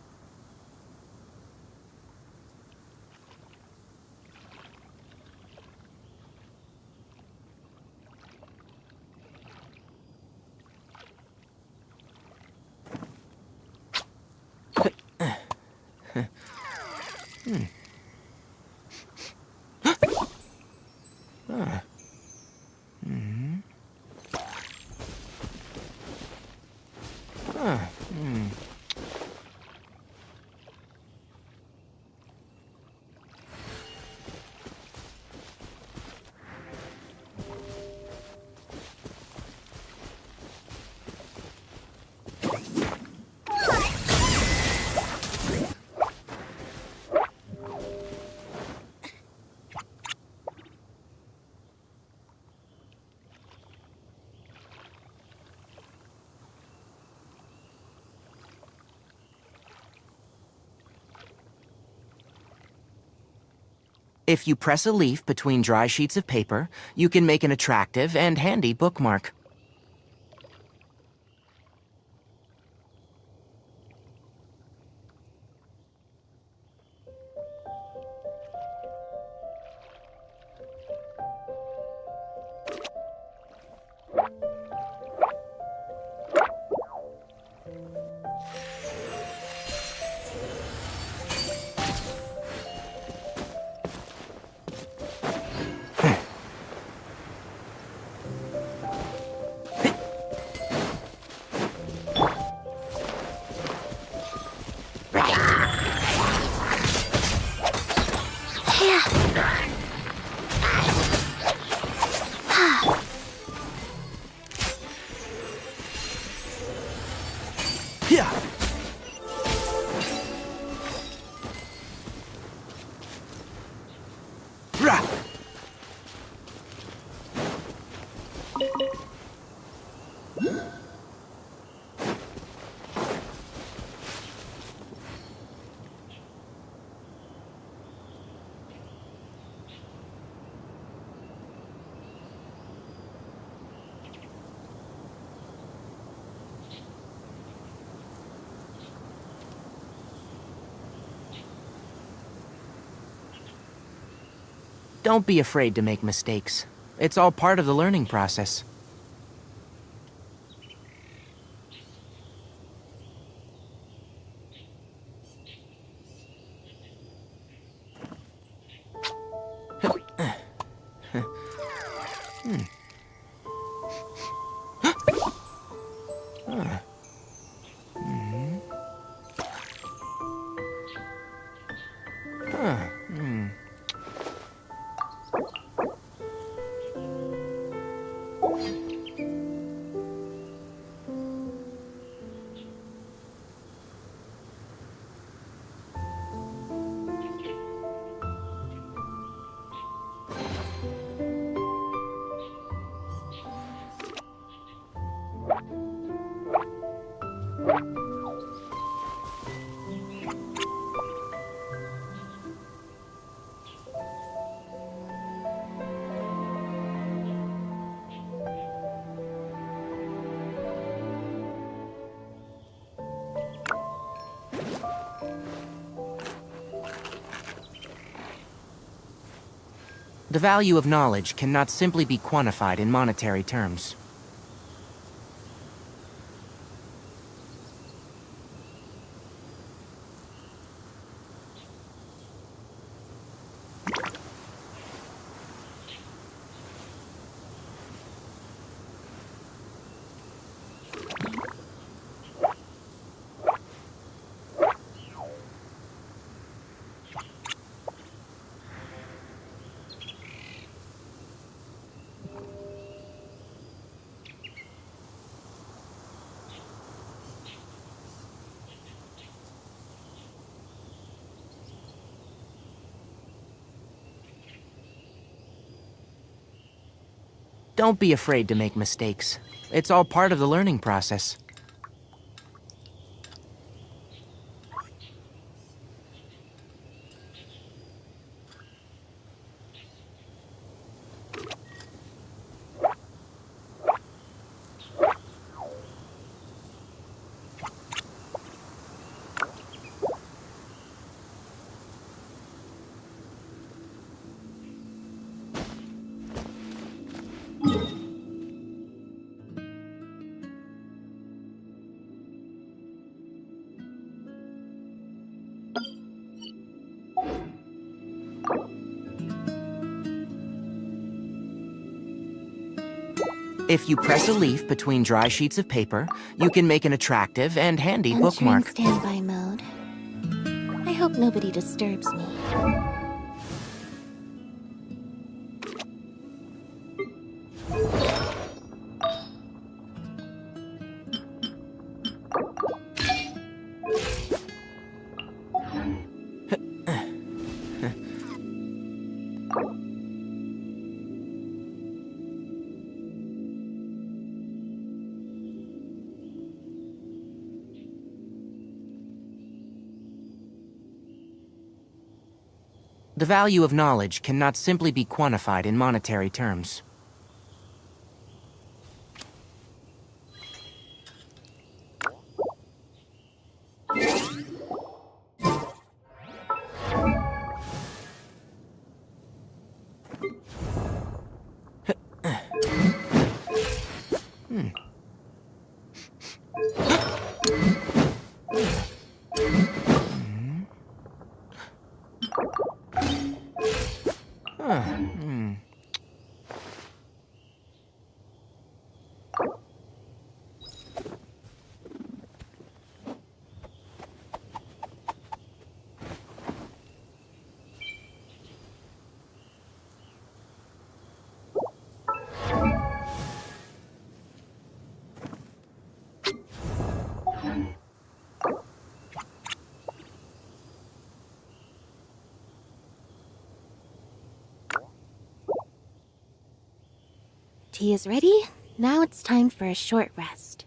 If you press a leaf between dry sheets of paper, you can make an attractive and handy bookmark. Yeah. Rah. Don't be afraid to make mistakes. It's all part of the learning process. The value of knowledge cannot simply be quantified in monetary terms. Don't be afraid to make mistakes. It's all part of the learning process. If you press a leaf between dry sheets of paper, you can make an attractive and handy Entering bookmark. standby mode. I hope nobody disturbs me. The value of knowledge cannot simply be quantified in monetary terms. Tea is ready. Now it's time for a short rest.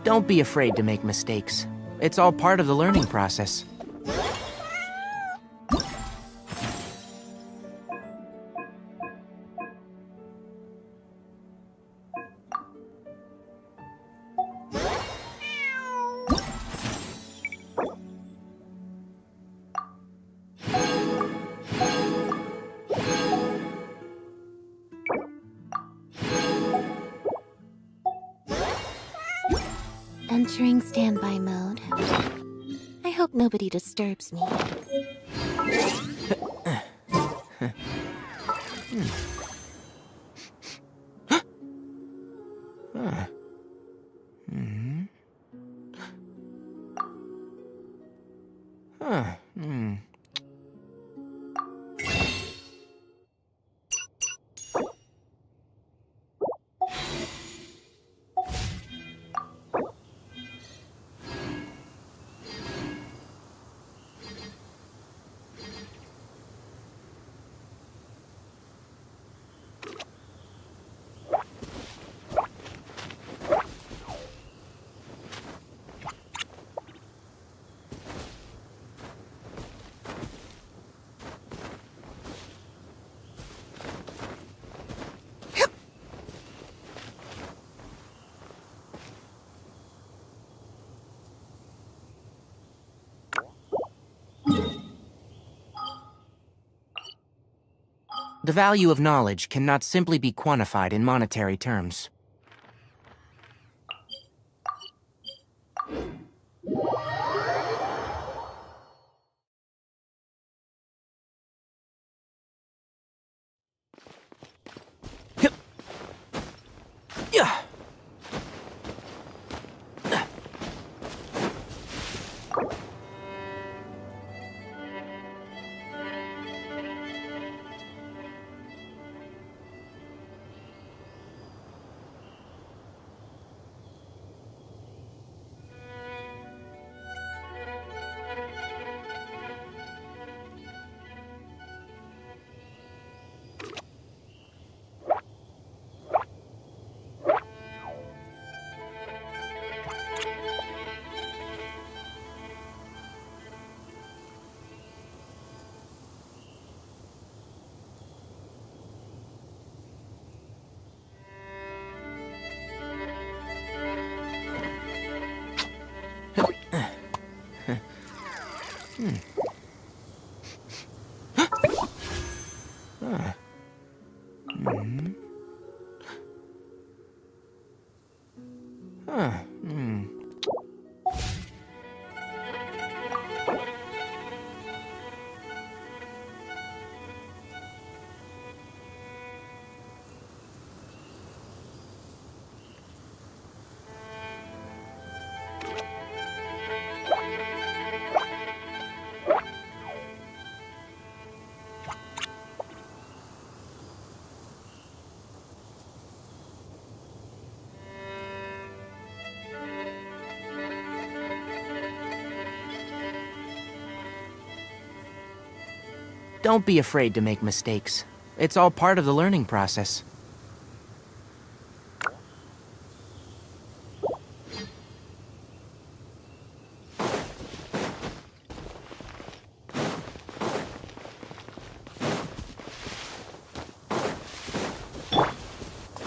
Don't be afraid to make mistakes. It's all part of the learning process. Entering standby mode. I hope nobody disturbs me. The value of knowledge cannot simply be quantified in monetary terms. Yeah. Don't be afraid to make mistakes. It's all part of the learning process.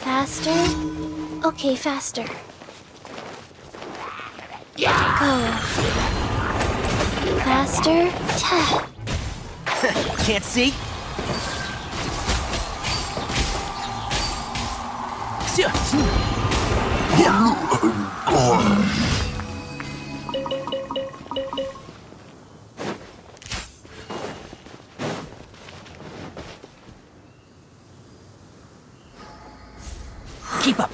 Faster? Okay, faster. Go. Faster? Can't see? Keep up.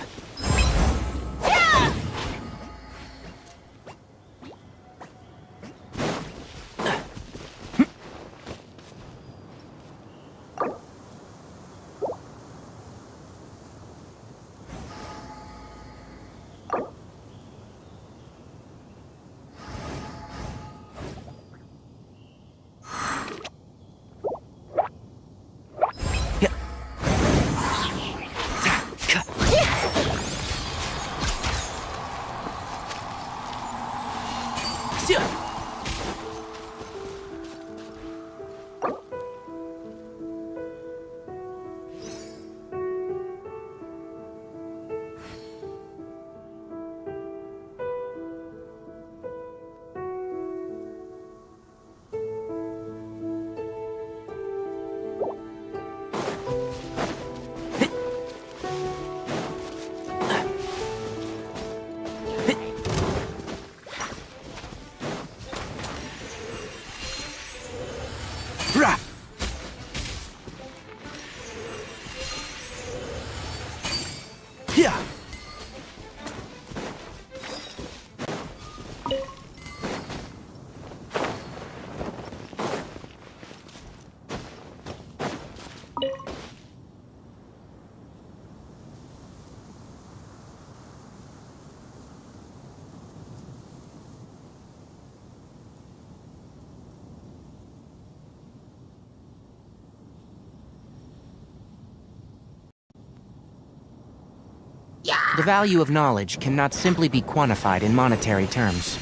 Yeah. The value of knowledge cannot simply be quantified in monetary terms.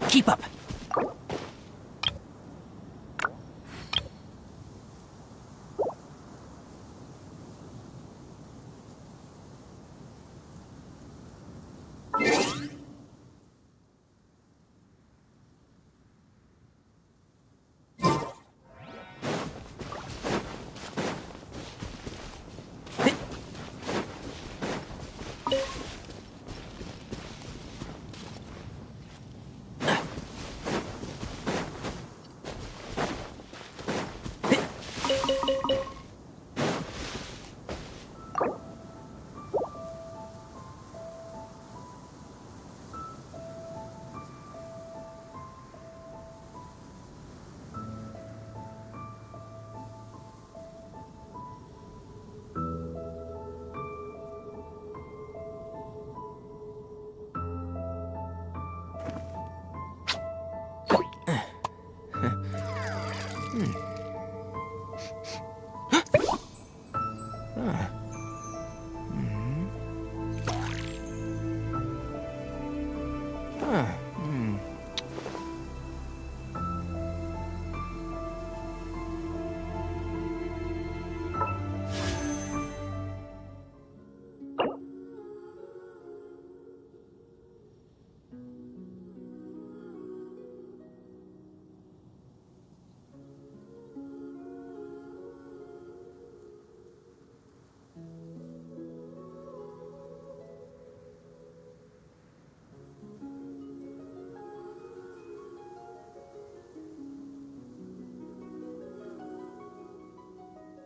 Keep up.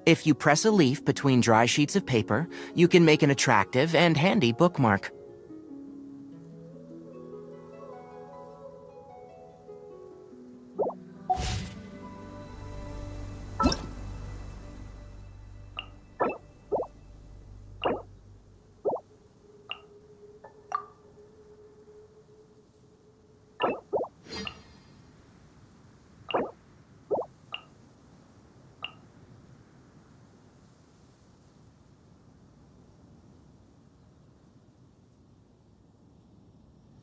If you press a leaf between dry sheets of paper, you can make an attractive and handy bookmark.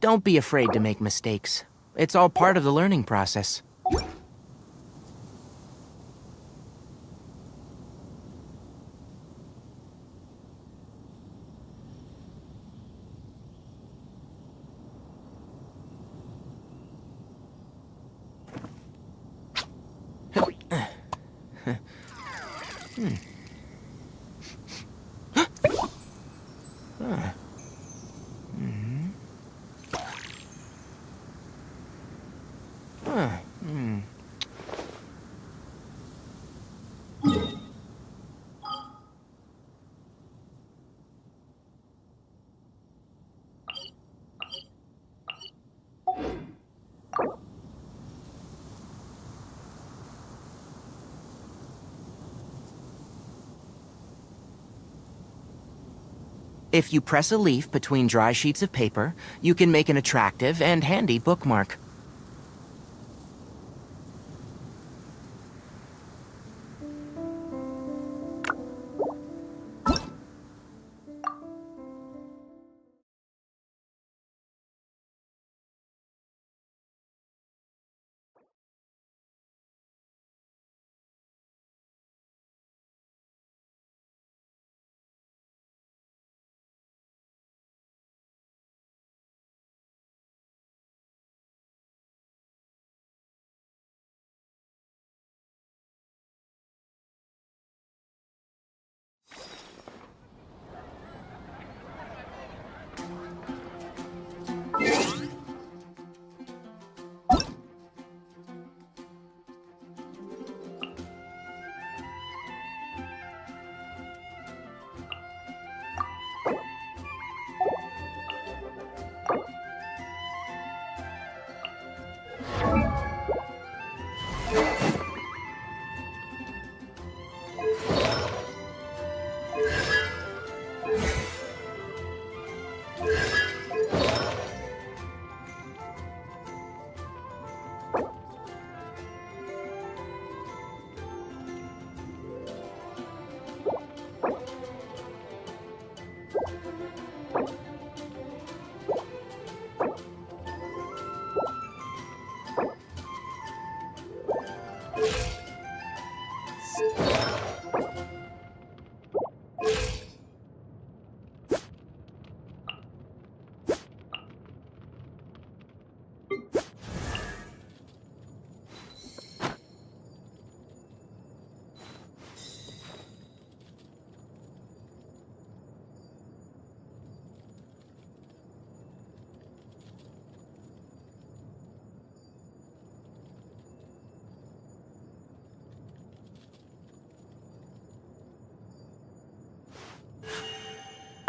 Don't be afraid to make mistakes. It's all part of the learning process. If you press a leaf between dry sheets of paper, you can make an attractive and handy bookmark.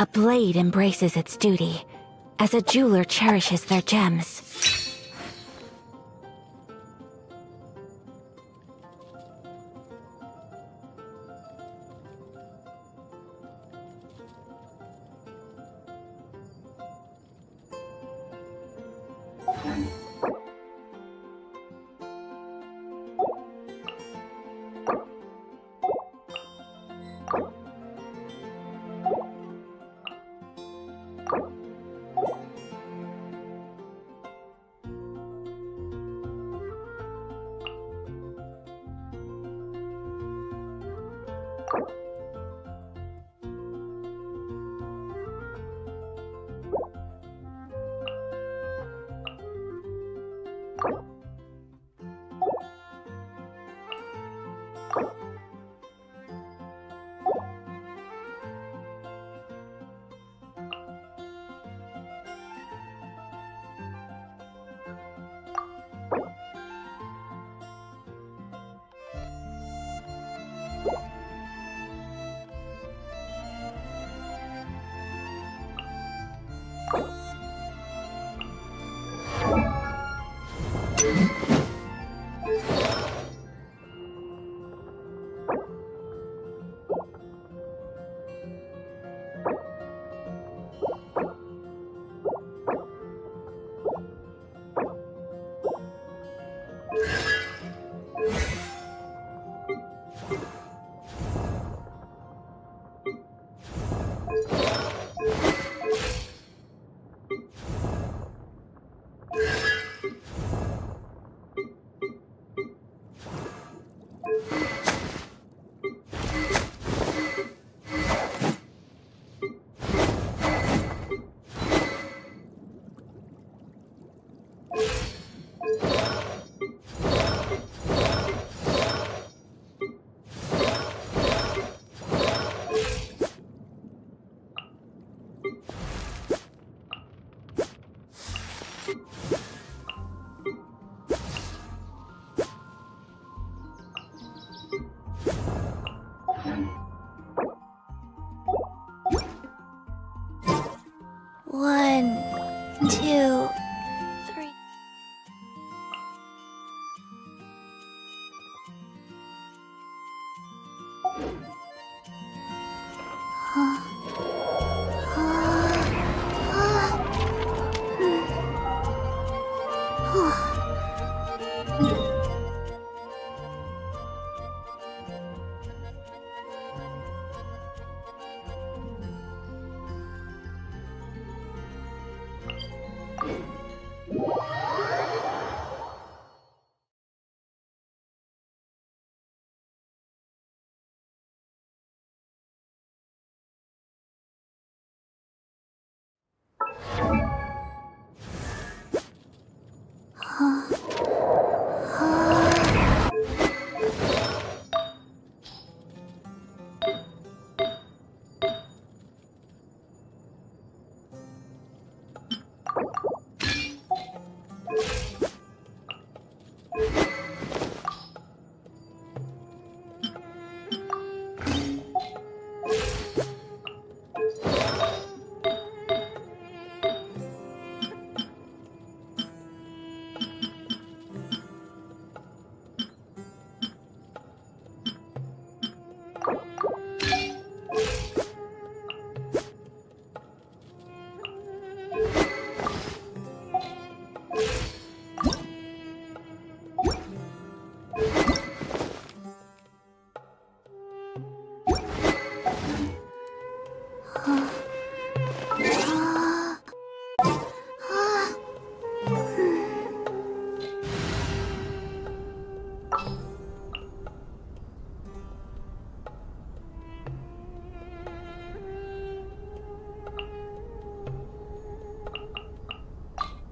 A blade embraces its duty, as a jeweler cherishes their gems. One, two, three.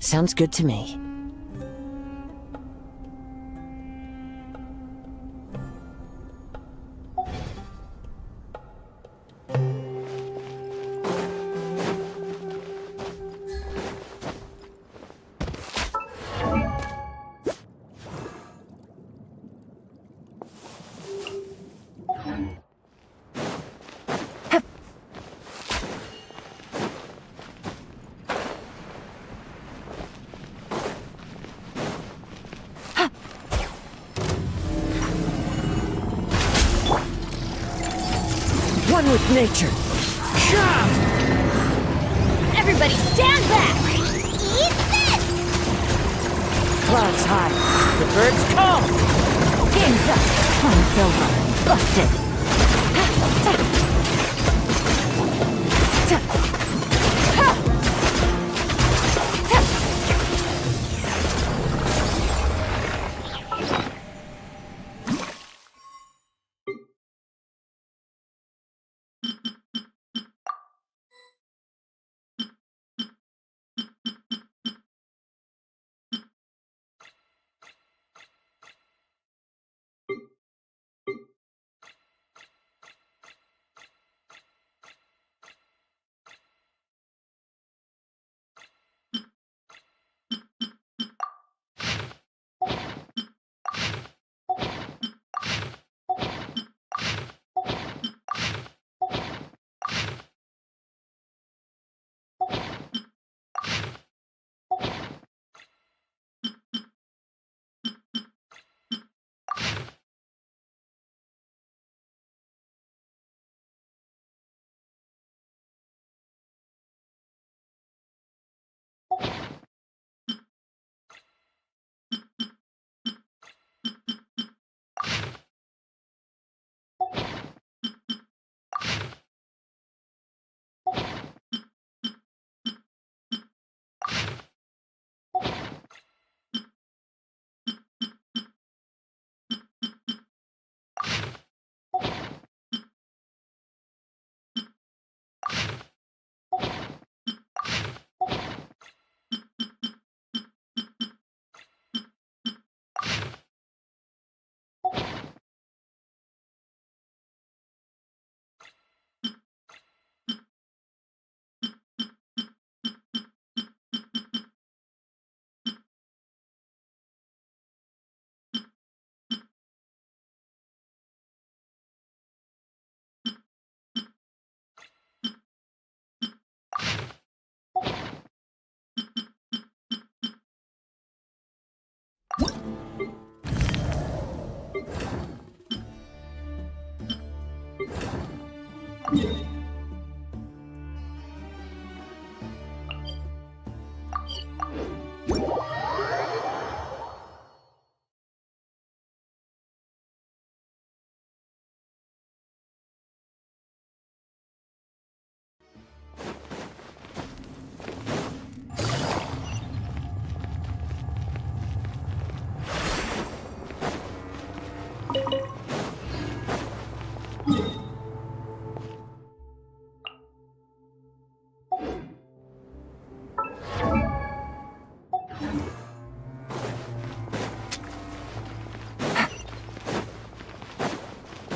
Sounds good to me. One with nature. Everybody stand back! Eat this! Clouds high. The birds call. Game's up. Fun silver. Busted.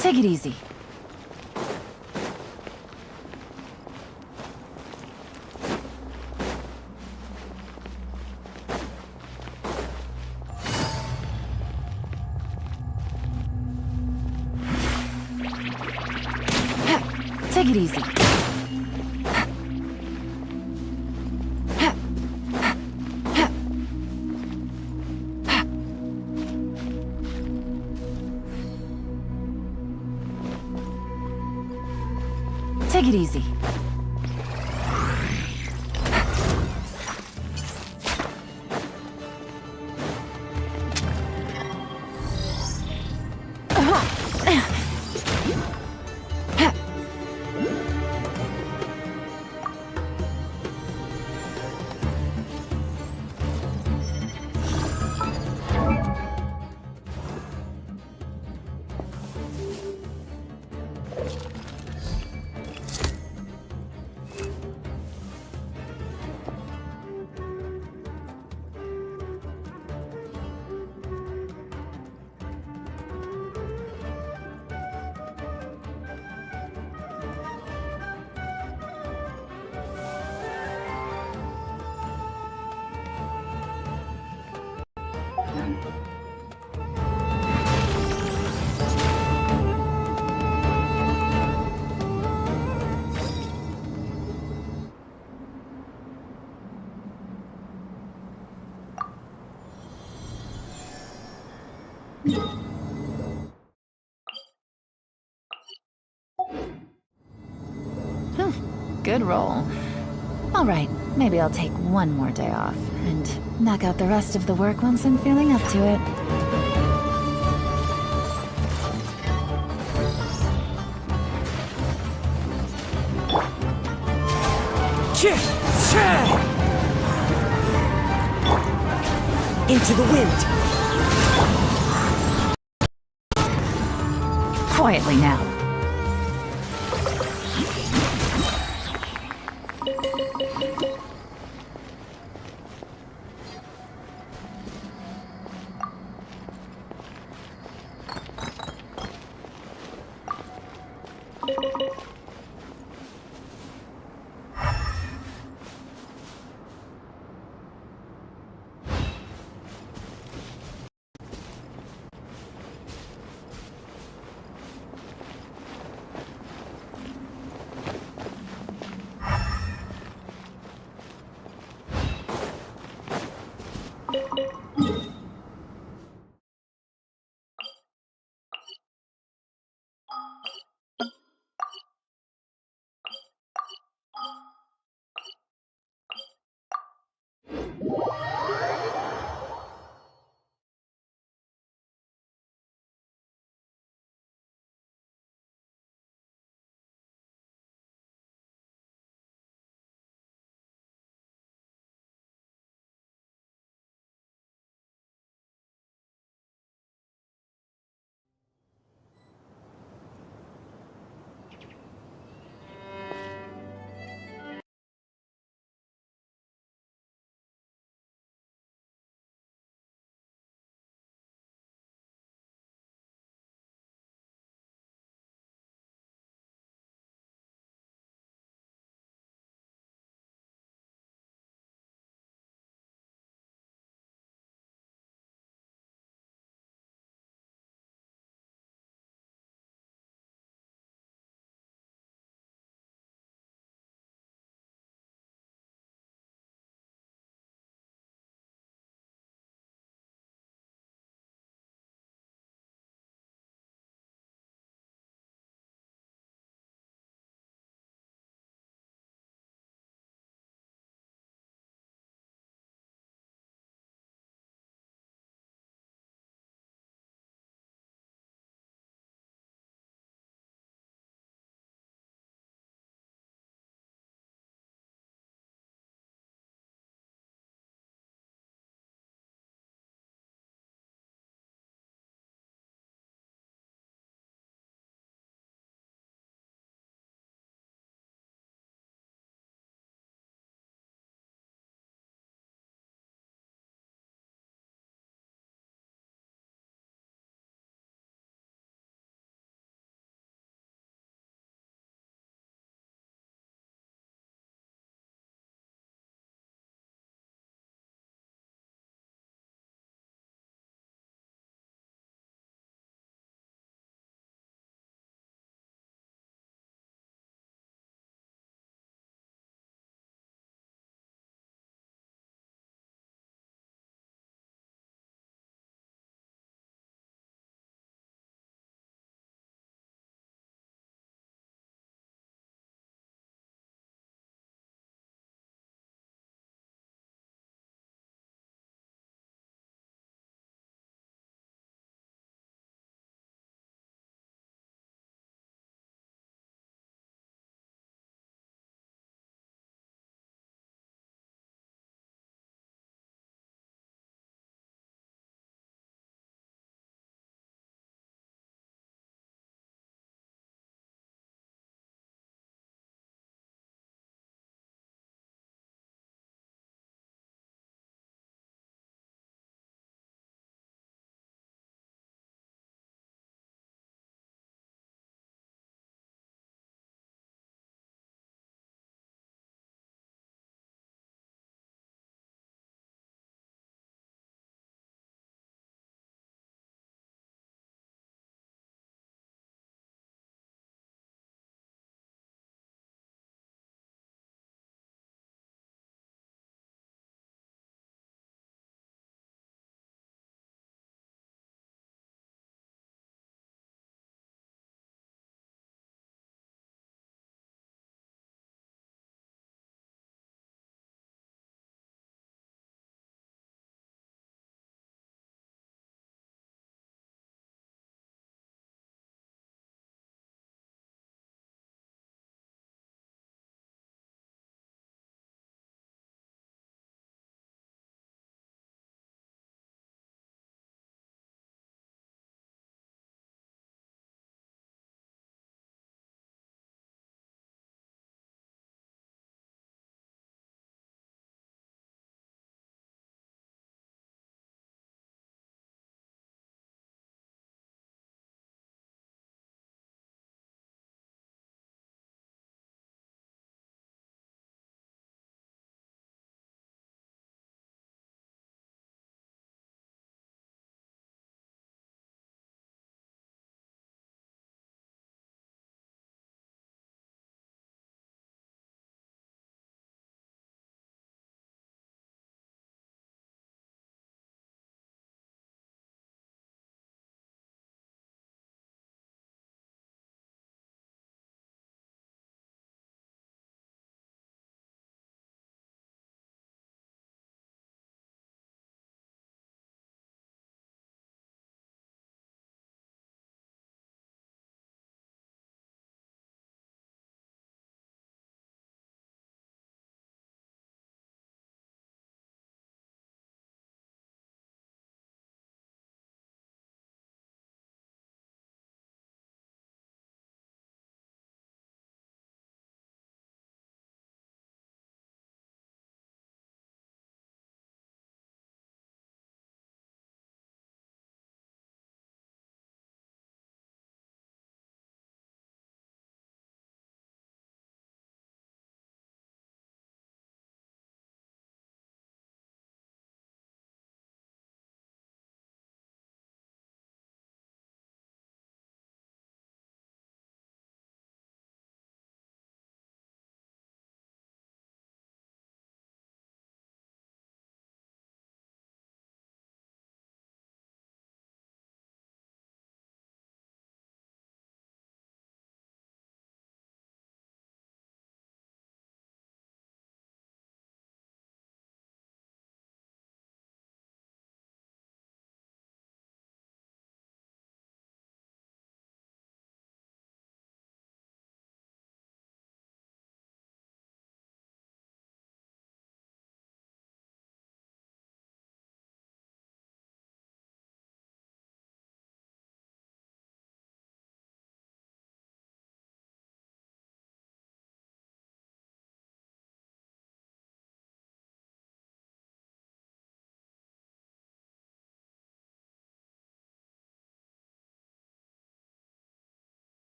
Take it easy. Take it easy. Take it easy. Good roll. All right, maybe I'll take one more day off and knock out the rest of the work once I'm feeling up to it. Into the wind! Quietly now.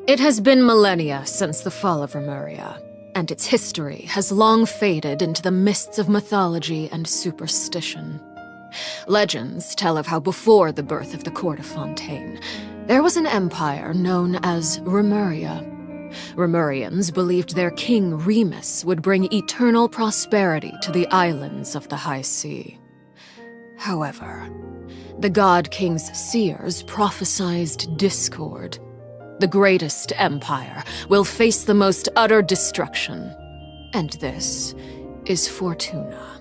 It has been millennia since the fall of Remuria, and its history has long faded into the mists of mythology and superstition. Legends tell of how before the birth of the Court of Fontaine, there was an empire known as Remuria. Remurians believed their king Remus would bring eternal prosperity to the islands of the High Sea. However, the God King's seers prophesied discord. The greatest empire will face the most utter destruction, and this is Fortuna.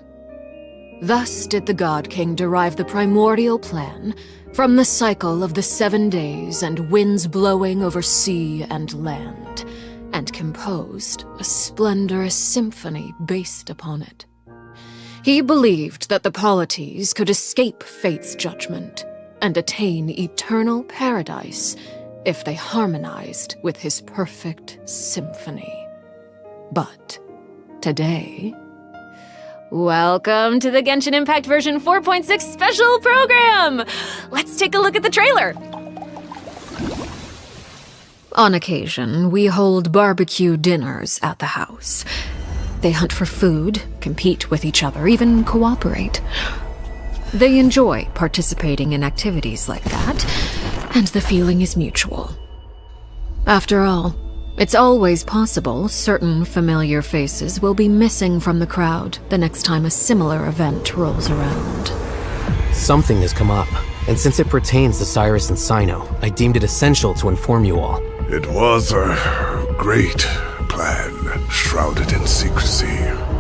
Thus did the God King derive the primordial plan from the cycle of the 7 days and winds blowing over sea and land, and composed a splendorous symphony based upon it. He believed that the polities could escape fate's judgment and attain eternal paradise if they harmonized with his perfect symphony. But today... Welcome to the Genshin Impact version 4.6 special program! Let's take a look at the trailer! On occasion, we hold barbecue dinners at the house. They hunt for food, compete with each other, even cooperate. They enjoy participating in activities like that, and the feeling is mutual. After all, it's always possible certain familiar faces will be missing from the crowd the next time a similar event rolls around. Something has come up, and since it pertains to Cyrus and Sino, I deemed it essential to inform you all. It was a great plan, shrouded in secrecy.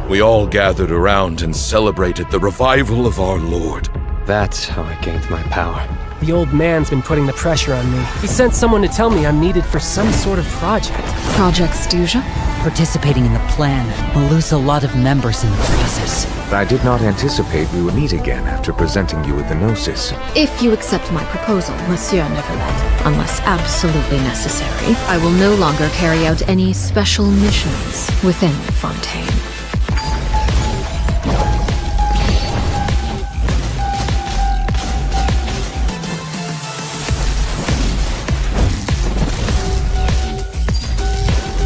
We all gathered around and celebrated the revival of our Lord. That's how I gained my power. The old man's been putting the pressure on me. He sent someone to tell me I'm needed for some sort of project. Project Stuja? Participating in the plan will lose a lot of members in the process. I did not anticipate we would meet again after presenting you with the Gnosis. If you accept my proposal, Monsieur Neverlet, unless absolutely necessary, I will no longer carry out any special missions within Fontaine.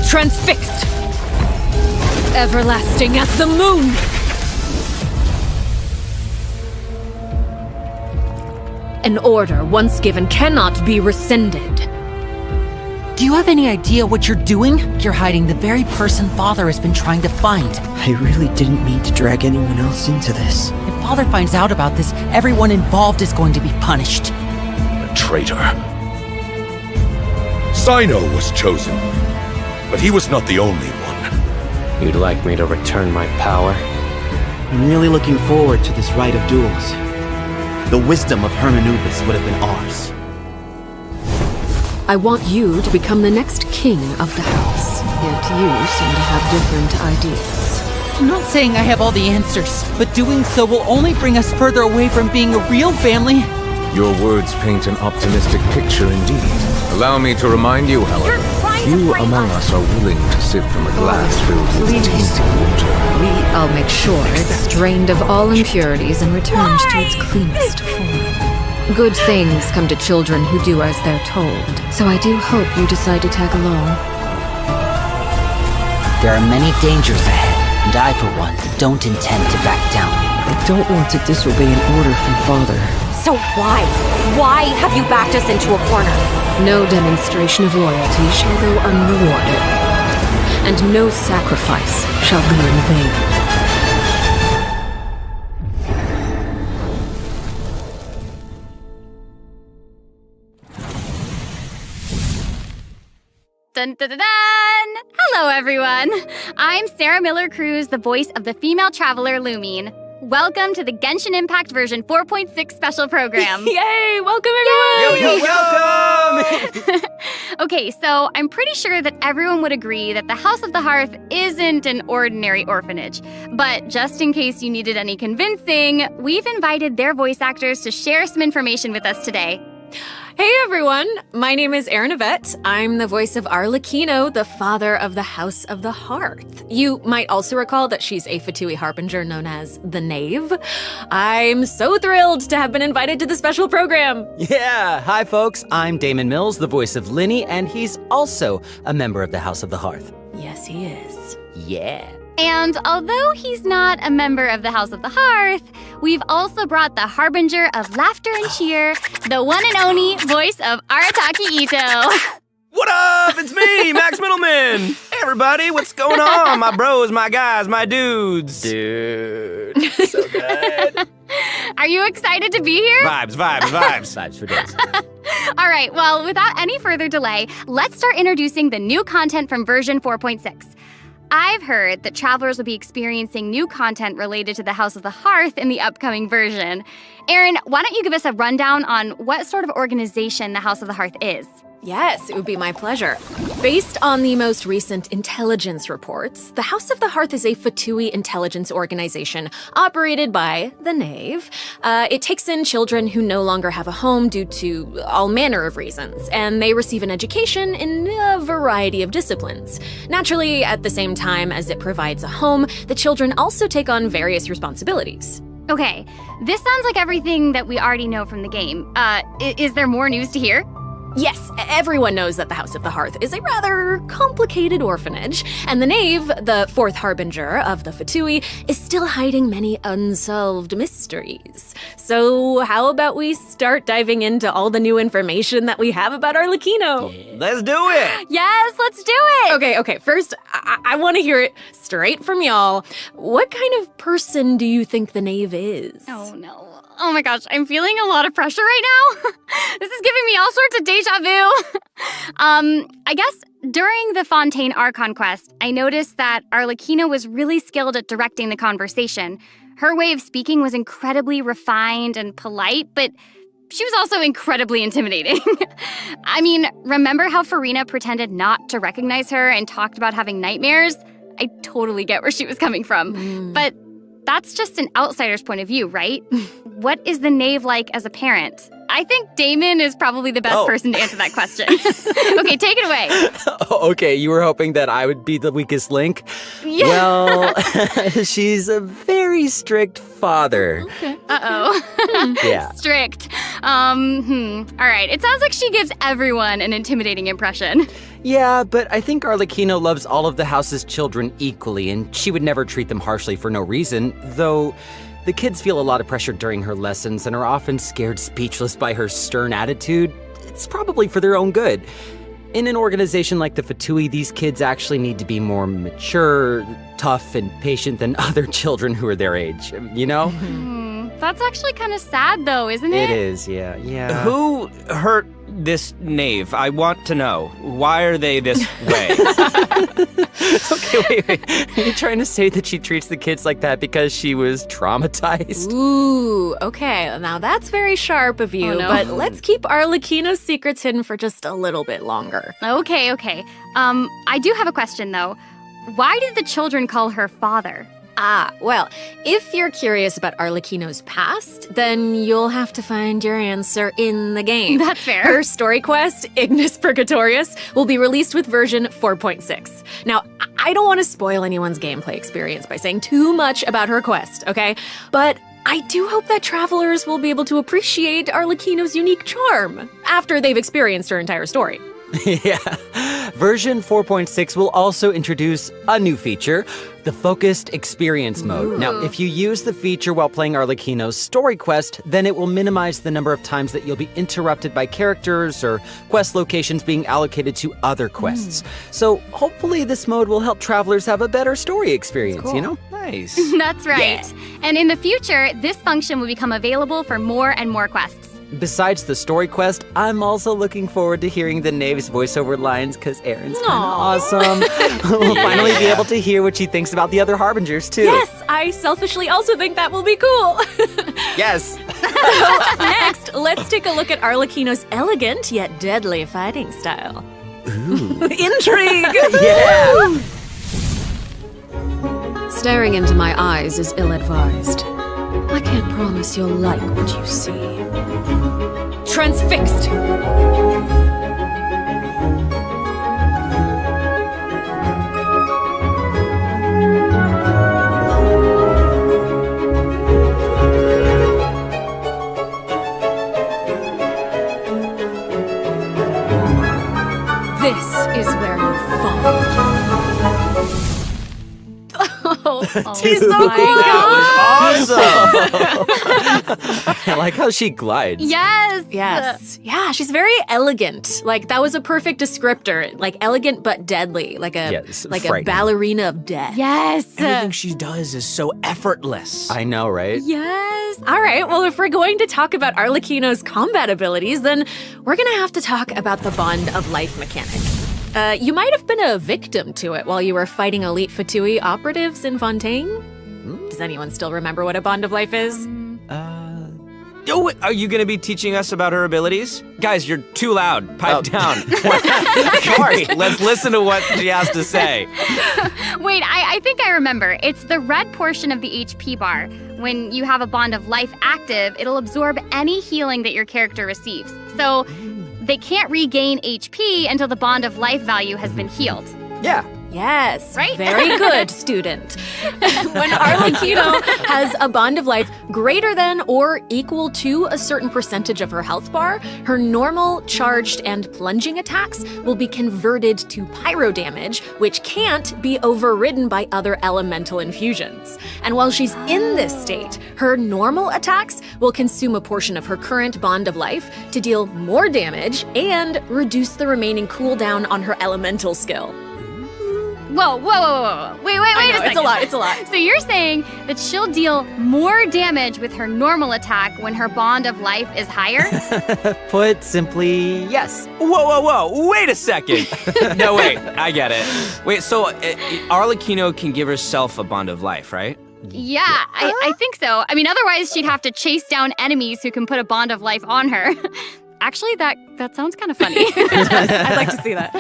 Transfixed! Everlasting as the moon! An order once given cannot be rescinded. Do you have any idea what you're doing? You're hiding the very person Father has been trying to find. I really didn't mean to drag anyone else into this. If Father finds out about this, everyone involved is going to be punished. A traitor. Sino was chosen, but he was not the only one. You'd like me to return my power? I'm really looking forward to this rite of duels. The wisdom of Hermanubis would have been ours. I want you to become the next king of the house, yet you seem to have different ideas. I'm not saying I have all the answers, but doing so will only bring us further away from being a real family. Your words paint an optimistic picture indeed. Allow me to remind you, however, few among us are willing to sip from a glass filled with tasty water. I'll make sure it's drained of all impurities and returned to its cleanest form. Good things come to children who do as they're told, so I do hope you decide to tag along. There are many dangers ahead, and I, for one, don't intend to back down. I don't want to disobey an order from Father. So why? Why have you backed us into a corner? No demonstration of loyalty shall go unrewarded, and no sacrifice shall be in vain. Dun, dun, dun, dun. Hello, everyone. I'm Sarah Miller-Cruz, the voice of the female traveler Lumine. Welcome to the Genshin Impact version 4.6 special program. Yay! Welcome, everyone! Yo, welcome! Okay, so I'm pretty sure that everyone would agree that the House of the Hearth isn't an ordinary orphanage. But just in case you needed any convincing, we've invited their voice actors to share some information with us today. Hey everyone, my name is Erin Yvette. I'm the voice of Arlechino, the father of the House of the Hearth. You might also recall that she's a Fatui harbinger known as the Knave. I'm so thrilled to have been invited to the special program. Yeah, hi folks, I'm Damon Mills, the voice of Linny, and he's also a member of the House of the Hearth. Yes, he is. Yeah. And although he's not a member of the House of the Hearth, we've also brought the harbinger of laughter and cheer, the one and only voice of Arataki Ito. What up? It's me, Max Middleman. Hey, everybody, what's going on? My bros, my guys, my dudes. Dude, so good. Are you excited to be here? Vibes. Vibes for days. All right, well, without any further delay, let's start introducing the new content from version 4.6. I've heard that travelers will be experiencing new content related to the House of the Hearth in the upcoming version. Erin, why don't you give us a rundown on what sort of organization the House of the Hearth is? Yes, it would be my pleasure. Based on the most recent intelligence reports, the House of the Hearth is a Fatui intelligence organization operated by the Knave. It takes in children who no longer have a home due to all manner of reasons, and they receive an education in a variety of disciplines. Naturally, at the same time as it provides a home, the children also take on various responsibilities. Okay, this sounds like everything that we already know from the game. Is there more news to hear? Yes, everyone knows that the House of the Hearth is a rather complicated orphanage, and the Knave, the fourth harbinger of the Fatui, is still hiding many unsolved mysteries. So how about we start diving into all the new information that we have about Arlechino? Yeah. Let's do it! Yes, let's do it! Okay, first, I want to hear it straight from y'all. What kind of person do you think the Knave is? Oh, no. Oh my gosh, I'm feeling a lot of pressure right now. This is giving me all sorts of deja vu. I guess during the Fontaine Archon quest, I noticed that Arlechino was really skilled at directing the conversation. Her way of speaking was incredibly refined and polite, but she was also incredibly intimidating. I mean, remember how Farina pretended not to recognize her and talked about having nightmares? I totally get where she was coming from. But that's just an outsider's point of view, right? What is the Knave like as a parent? I think Damon is probably the best person to answer that question. Okay, take it away. Okay, you were hoping that I would be the weakest link? Yeah. Well, she's a very strict father. Okay. Uh-oh. Yeah. Strict. All right, it sounds like she gives everyone an intimidating impression. Yeah, but I think Arlechino loves all of the house's children equally, and she would never treat them harshly for no reason, though the kids feel a lot of pressure during her lessons and are often scared speechless by her stern attitude. It's probably for their own good. In an organization like the Fatui, these kids actually need to be more mature, tough, and patient than other children who are their age, you know? That's actually kind of sad, though, isn't it? It is, yeah. Who hurt this Knave? I want to know. Why are they this way? Okay, wait. Are you trying to say that she treats the kids like that because she was traumatized? Ooh, okay. Now that's very sharp of you, but let's keep Arlechino's secrets hidden for just a little bit longer. Okay. I do have a question, though. Why did the children call her father? Well, if you're curious about Arlechino's past, then you'll have to find your answer in the game. That's fair. Her story quest, Ignis Purgatorius, will be released with version 4.6. Now, I don't want to spoil anyone's gameplay experience by saying too much about her quest, okay? But I do hope that travelers will be able to appreciate Arlechino's unique charm after they've experienced her entire story. Yeah. Version 4.6 will also introduce a new feature, the Focused Experience Mode. Now, if you use the feature while playing Arlechino's story quest, then it will minimize the number of times that you'll be interrupted by characters or quest locations being allocated to other quests. So hopefully this mode will help travelers have a better story experience, you know? Nice. That's right. Yeah. And in the future, this function will become available for more and more quests. Besides the story quest, I'm also looking forward to hearing the Knave's voiceover lines because Erin's kind of awesome. We'll finally be able to hear what she thinks about the other Harbingers, too. Yes, I selfishly also think that will be cool. Yes. Next, let's take a look at Arlechino's elegant yet deadly fighting style. Ooh. Intrigue! Yeah! Staring into my eyes is ill-advised. I can't promise you'll like what you see. transfixed. This is where you fall. She's so cool. That was awesome. I like how she glides. Yes. Yes. Yeah, she's very elegant. Like, that was a perfect descriptor. Like, elegant but deadly. Like a frightening. ballerina of death. Yes. Everything she does is so effortless. I know, right? Yes. All right. Well, if we're going to talk about Arlechino's combat abilities, then we're going to have to talk about the Bond of Life mechanic. You might have been a victim to it while you were fighting elite Fatui operatives in Fontaine. Does anyone still remember what a Bond of Life is? Oh, are you going to be teaching us about her abilities? Guys, you're too loud. Pipe down. Sorry, let's listen to what she has to say. Wait, I think I remember. It's the red portion of the HP bar. When you have a Bond of Life active, it'll absorb any healing that your character receives. So they can't regain HP until the Bond of Life value has been healed. Yeah. Yes. Right? Very good, student. When Arlechino has a Bond of Life greater than or equal to a certain percentage of her health bar, her normal, charged, and plunging attacks will be converted to pyro damage, which can't be overridden by other elemental infusions. And while she's in this state, her normal attacks will consume a portion of her current Bond of Life to deal more damage and reduce the remaining cooldown on her elemental skill. Whoa. Wait a second. It's a lot. So you're saying that she'll deal more damage with her normal attack when her Bond of Life is higher? Put simply, yes. Whoa. Wait a second. No, wait. I get it. Wait, so Arlechino can give herself a Bond of Life, right? Yeah, I think so. I mean, otherwise she'd have to chase down enemies who can put a Bond of Life on her. Actually, that sounds kind of funny. I'd like to see that.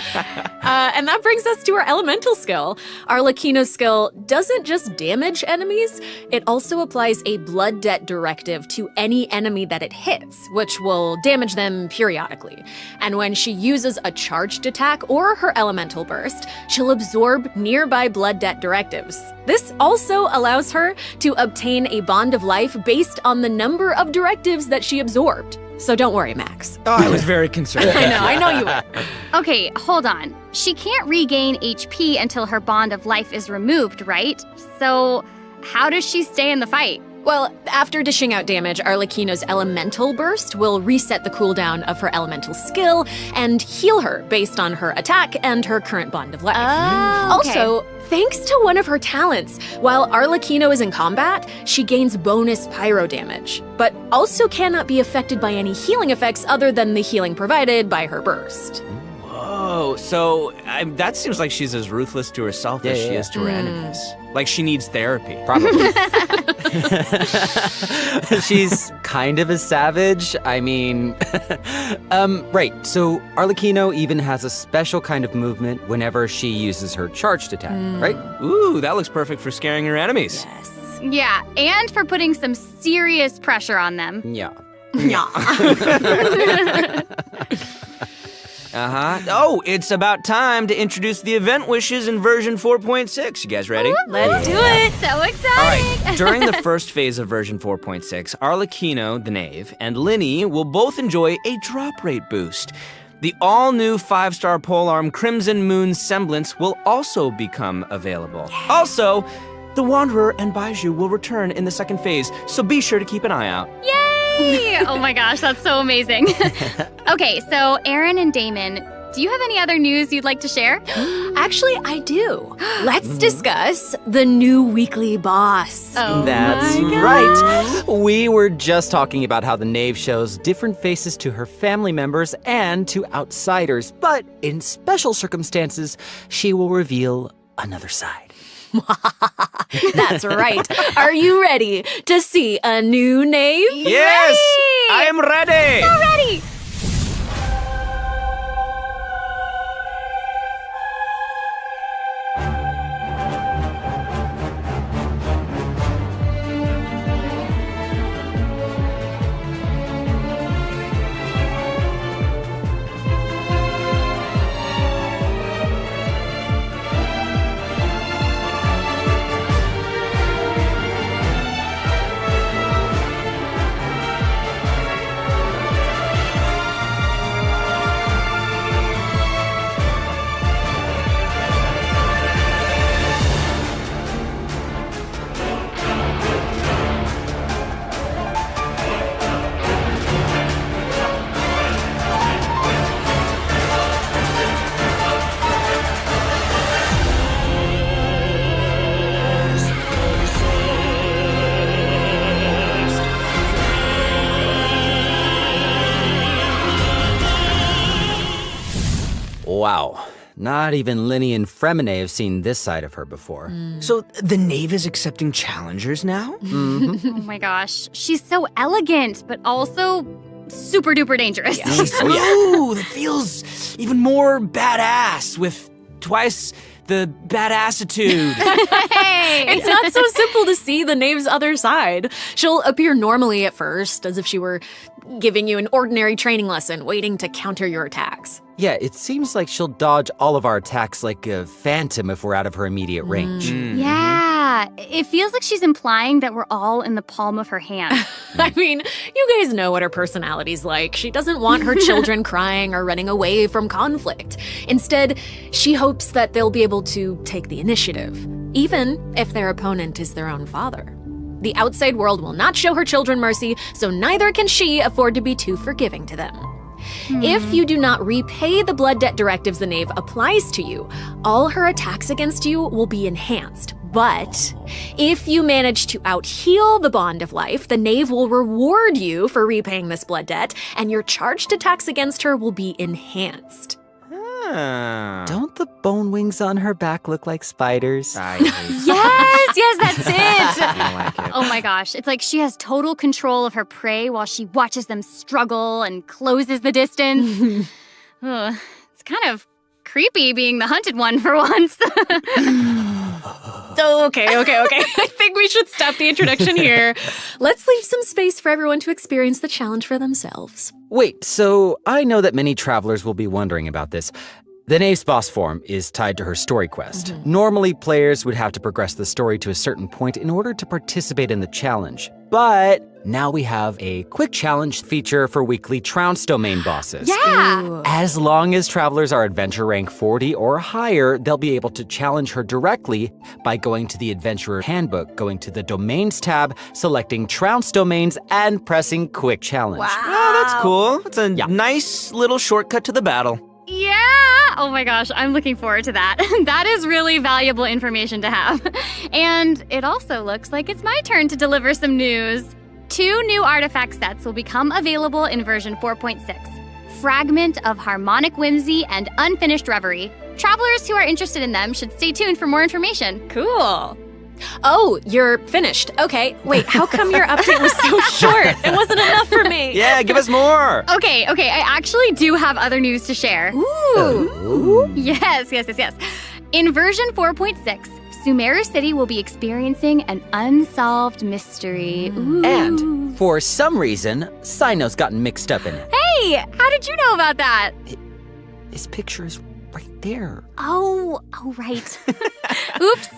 And that brings us to our elemental skill. Arlechino's skill doesn't just damage enemies, it also applies a blood debt directive to any enemy that it hits, which will damage them periodically. And when she uses a charged attack or her elemental burst, she'll absorb nearby blood debt directives. This also allows her to obtain a Bond of Life based on the number of directives that she absorbed. So don't worry, Max. Oh, I was very concerned. I know you were. Okay, hold on. She can't regain HP until her Bond of Life is removed, right? So how does she stay in the fight? Well, after dishing out damage, Arlechino's elemental burst will reset the cooldown of her elemental skill and heal her based on her attack and her current Bond of Life. Oh, okay. Also, thanks to one of her talents, while Arlechino is in combat, she gains bonus pyro damage, but also cannot be affected by any healing effects other than the healing provided by her burst. Whoa, so that seems like she's as ruthless to herself as she is to her enemies. Like she needs therapy. Probably. She's kind of a savage. I mean, right. So Arlechino even has a special kind of movement whenever she uses her charged attack, right? Ooh, that looks perfect for scaring her enemies. Yes. Yeah, and for putting some serious pressure on them. Yeah. Oh, it's about time to introduce the event wishes in version 4.6. You guys ready? Let's do it. So exciting. All right. During the first phase of version 4.6, Arlechino, the Knave, and Linny will both enjoy a drop rate boost. The all-new 5-star polearm Crimson Moon Semblance will also become available. Also, the Wanderer and Baiju will return in the second phase, so be sure to keep an eye out. Yay! Oh my gosh, that's so amazing. Okay, so Aaron and Damon, do you have any other news you'd like to share? Actually, I do. Let's discuss the new weekly boss. Oh, That's my right. We were just talking about how the Knave shows different faces to her family members and to outsiders, but in special circumstances, she will reveal another side. That's right. Are you ready to see a new Knave? Yes! Ready! I am ready! So ready! Not even Linny and Fremine have seen this side of her before. So the knave is accepting challengers now? Mm-hmm. Oh my gosh, she's so elegant, but also super duper dangerous. She's smooth. It feels even more badass with twice the badassitude. Hey! It's not so simple to see the knave's other side. She'll appear normally at first, as if she were giving you an ordinary training lesson, waiting to counter your attacks. Yeah, it seems like she'll dodge all of our attacks like a phantom if we're out of her immediate range. Yeah, it feels like she's implying that we're all in the palm of her hand. I mean, you guys know what her personality's like. She doesn't want her children crying or running away from conflict. Instead, she hopes that they'll be able to take the initiative, even if their opponent is their own father. The outside world will not show her children mercy, so neither can she afford to be too forgiving to them. If you do not repay the blood debt directives the knave applies to you, all her attacks against you will be enhanced. But if you manage to out-heal the bond of life, the knave will reward you for repaying this blood debt, and your charged attacks against her will be enhanced. Don't the bone wings on her back look like spiders? Yes, that's it. I don't like it. Oh my gosh, it's like she has total control of her prey while she watches them struggle and closes the distance. Ugh, it's kind of creepy being the hunted one for once. Okay. I think we should stop the introduction here. Let's leave some space for everyone to experience the challenge for themselves. Wait, so I know that many travelers will be wondering about this. The knave's boss form is tied to her story quest. Normally, players would have to progress the story to a certain point in order to participate in the challenge. But now we have a quick challenge feature for weekly Trounce domain bosses. Yeah! As long as travelers are adventure rank 40 or higher, they'll be able to challenge her directly by going to the Adventurer Handbook, going to the Domains tab, selecting Trounce domains, and pressing Quick Challenge. Wow. Oh, that's cool. It's a nice little shortcut to the battle. Yeah! Oh my gosh, I'm looking forward to that. That is really valuable information to have. And it also looks like it's my turn to deliver some news. 2 new artifact sets will become available in version 4.6. Fragment of Harmonic Whimsy and Unfinished Reverie. Travelers who are interested in them should stay tuned for more information. Cool. Oh, you're finished. Okay, wait, how come your update was so short? It wasn't enough for me. Yeah, give us more. Okay, I actually do have other news to share. Ooh. Yes. In version 4.6, Sumeru City will be experiencing an unsolved mystery. Ooh. And for some reason, Sino's gotten mixed up in it. Hey, how did you know about that? His picture is right there. Oh, right. Oops.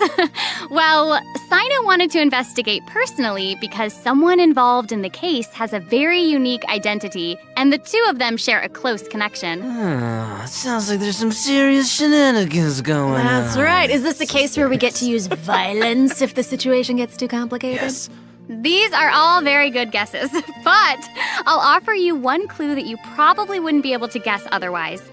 Well, Sino wanted to investigate personally because someone involved in the case has a very unique identity, and the 2 of them share a close connection. It sounds like there's some serious shenanigans going on. That's right. Is this a case where we get to use violence if the situation gets too complicated? Yes. These are all very good guesses, but I'll offer you one clue that you probably wouldn't be able to guess otherwise.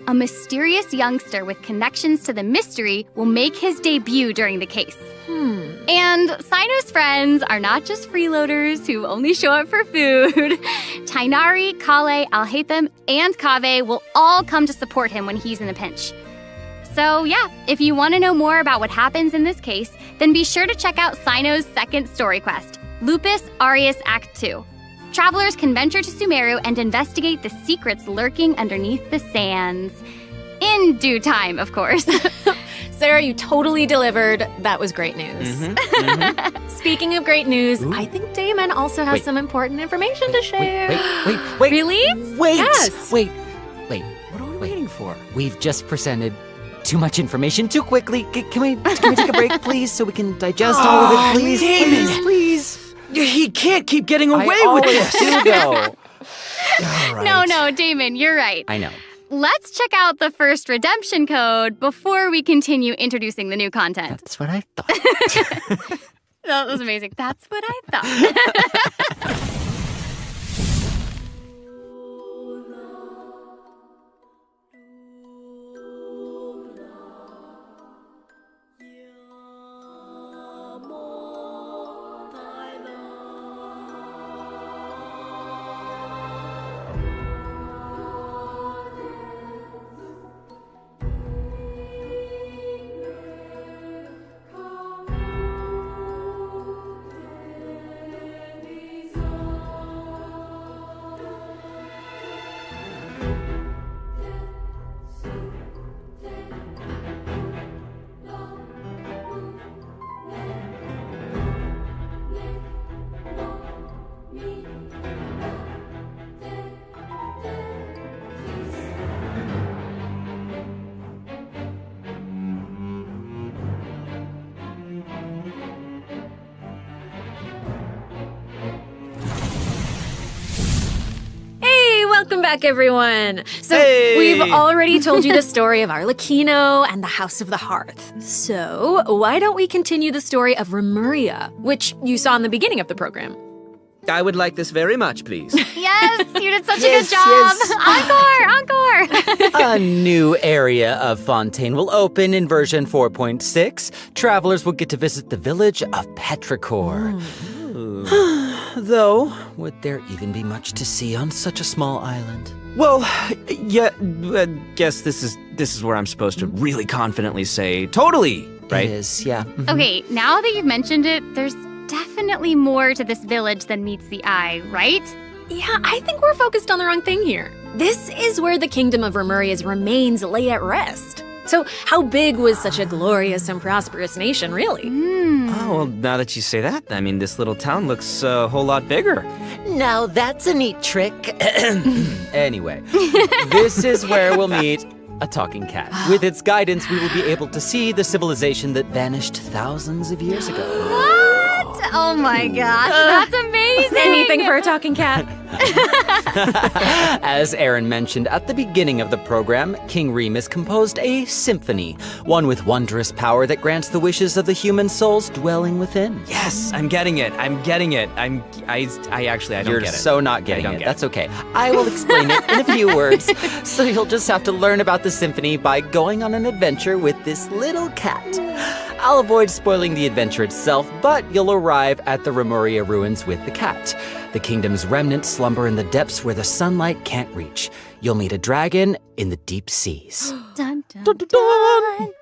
A mysterious youngster with connections to the mystery will make his debut during the case. And Sino's friends are not just freeloaders who only show up for food. Tainari, Kale, Alhaitham, and Kaveh will all come to support him when he's in a pinch. So yeah, if you want to know more about what happens in this case, then be sure to check out Sino's second story quest, Lupus Aureus Act 2. Travelers can venture to Sumeru and investigate the secrets lurking underneath the sands. In due time, of course. Sarah, you totally delivered. That was great news. Speaking of great news, I think Damon also has some important information to share. Wait. Really? Wait. Yes. Wait. What are we waiting for? We've just presented too much information too quickly. Can we take a break, please, so we can digest all of it, please? Damon. Please. He can't keep getting away with always this. do, though. All right. No, Damon, you're right. I know. Let's check out the first redemption code before we continue introducing the new content. That's what I thought. That was amazing. That's what I thought. Welcome back, everyone. So, Hey! we've already told you the story of Arlechino and the House of the Hearth. So, why don't we continue the story of Remuria, which you saw in the beginning of the program? I would like this very much, please. Yes, you did such Yes, a good job. yes. Encore. A new area of Fontaine will open in version 4.6. Travelers will get to visit the village of Petrichor. Though, would there even be much to see on such a small island? Well, yeah, I guess this is where I'm supposed to really confidently say totally, right? It is, yeah. Okay, now that you've mentioned it, there's definitely more to this village than meets the eye, right? Yeah, I think we're focused on the wrong thing here. This is where the kingdom of Remuria's remains lay at rest. So, how big was such a glorious and prosperous nation, really? Oh, well, now that you say that, I mean, this little town looks a whole lot bigger. Now that's a neat trick. Anyway, this is where we'll meet a talking cat. With its guidance, we will be able to see the civilization that vanished thousands of years ago. What? Oh my gosh, that's amazing! Anything for a talking cat? As Aaron mentioned at the beginning of the program, King Remus composed a symphony, one with wondrous power that grants the wishes of the human souls dwelling within. Yes, I'm getting it. I don't You're get it. so not getting don't it. get That's okay. I will explain it in a few words. So you'll just have to learn about the symphony by going on an adventure with this little cat. I'll avoid spoiling the adventure itself, but you'll arrive at the Remuria ruins with the cat. The kingdom's remnants slumber in the depths where the sunlight can't reach. You'll meet a dragon in the deep seas. Dun, dun, dun.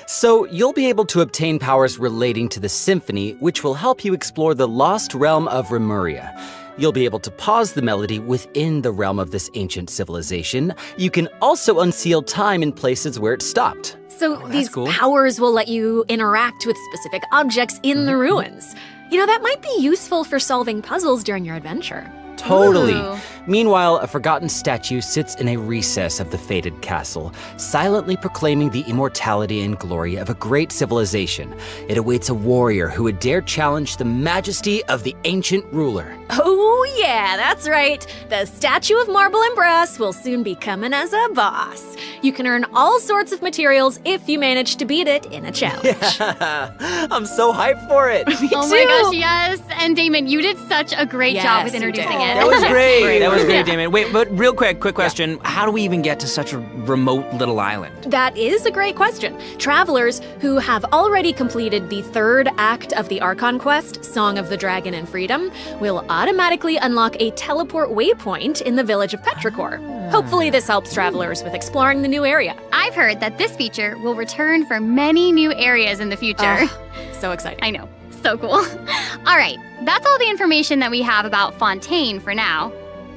So you'll be able to obtain powers relating to the symphony, which will help you explore the lost realm of Remuria. You'll be able to pause the melody within the realm of this ancient civilization. You can also unseal time in places where it stopped. So these powers will let you interact with specific objects in the ruins. You know, that might be useful for solving puzzles during your adventure. Totally. Ooh. Meanwhile, a forgotten statue sits in a recess of the fated castle, silently proclaiming the immortality and glory of a great civilization. It awaits a warrior who would dare challenge the majesty of the ancient ruler. Oh yeah, that's right. The statue of marble and brass will soon be coming as a boss. You can earn all sorts of materials if you manage to beat it in a challenge. I'm so hyped for it. Oh my gosh, yes. And Damon, you did such a great job with introducing it. That was great. That was great, Yeah. Damon. Wait, but real quick question. How do we even get to such a remote little island? That is a great question. Travelers who have already completed the third act of the Archon quest, Song of the Dragon and Freedom, will automatically unlock a teleport waypoint in the village of Petrichor. Hopefully this helps travelers with exploring the new area. I've heard that this feature will return for many new areas in the future. So exciting. I know. So cool. All right, that's all the information that we have about Fontaine for now.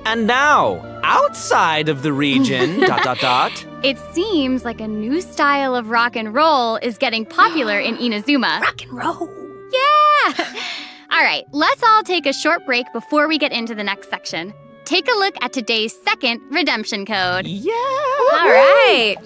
And now, outside of the region, ... It seems like a new style of rock and roll is getting popular in Inazuma. Rock and roll. Yeah! All right, let's all take a short break before we get into the next section. Take a look at today's second redemption code. Yeah! All right.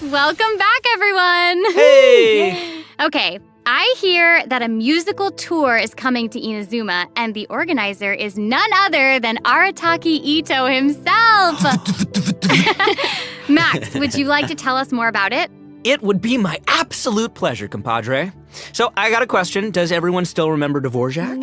Welcome back, everyone! Hey! Okay, I hear that a musical tour is coming to Inazuma, and the organizer is none other than Arataki Ito himself! Max, would you like to tell us more about it? It would be my absolute pleasure, compadre. So I got a question. Does everyone still remember Dvorak?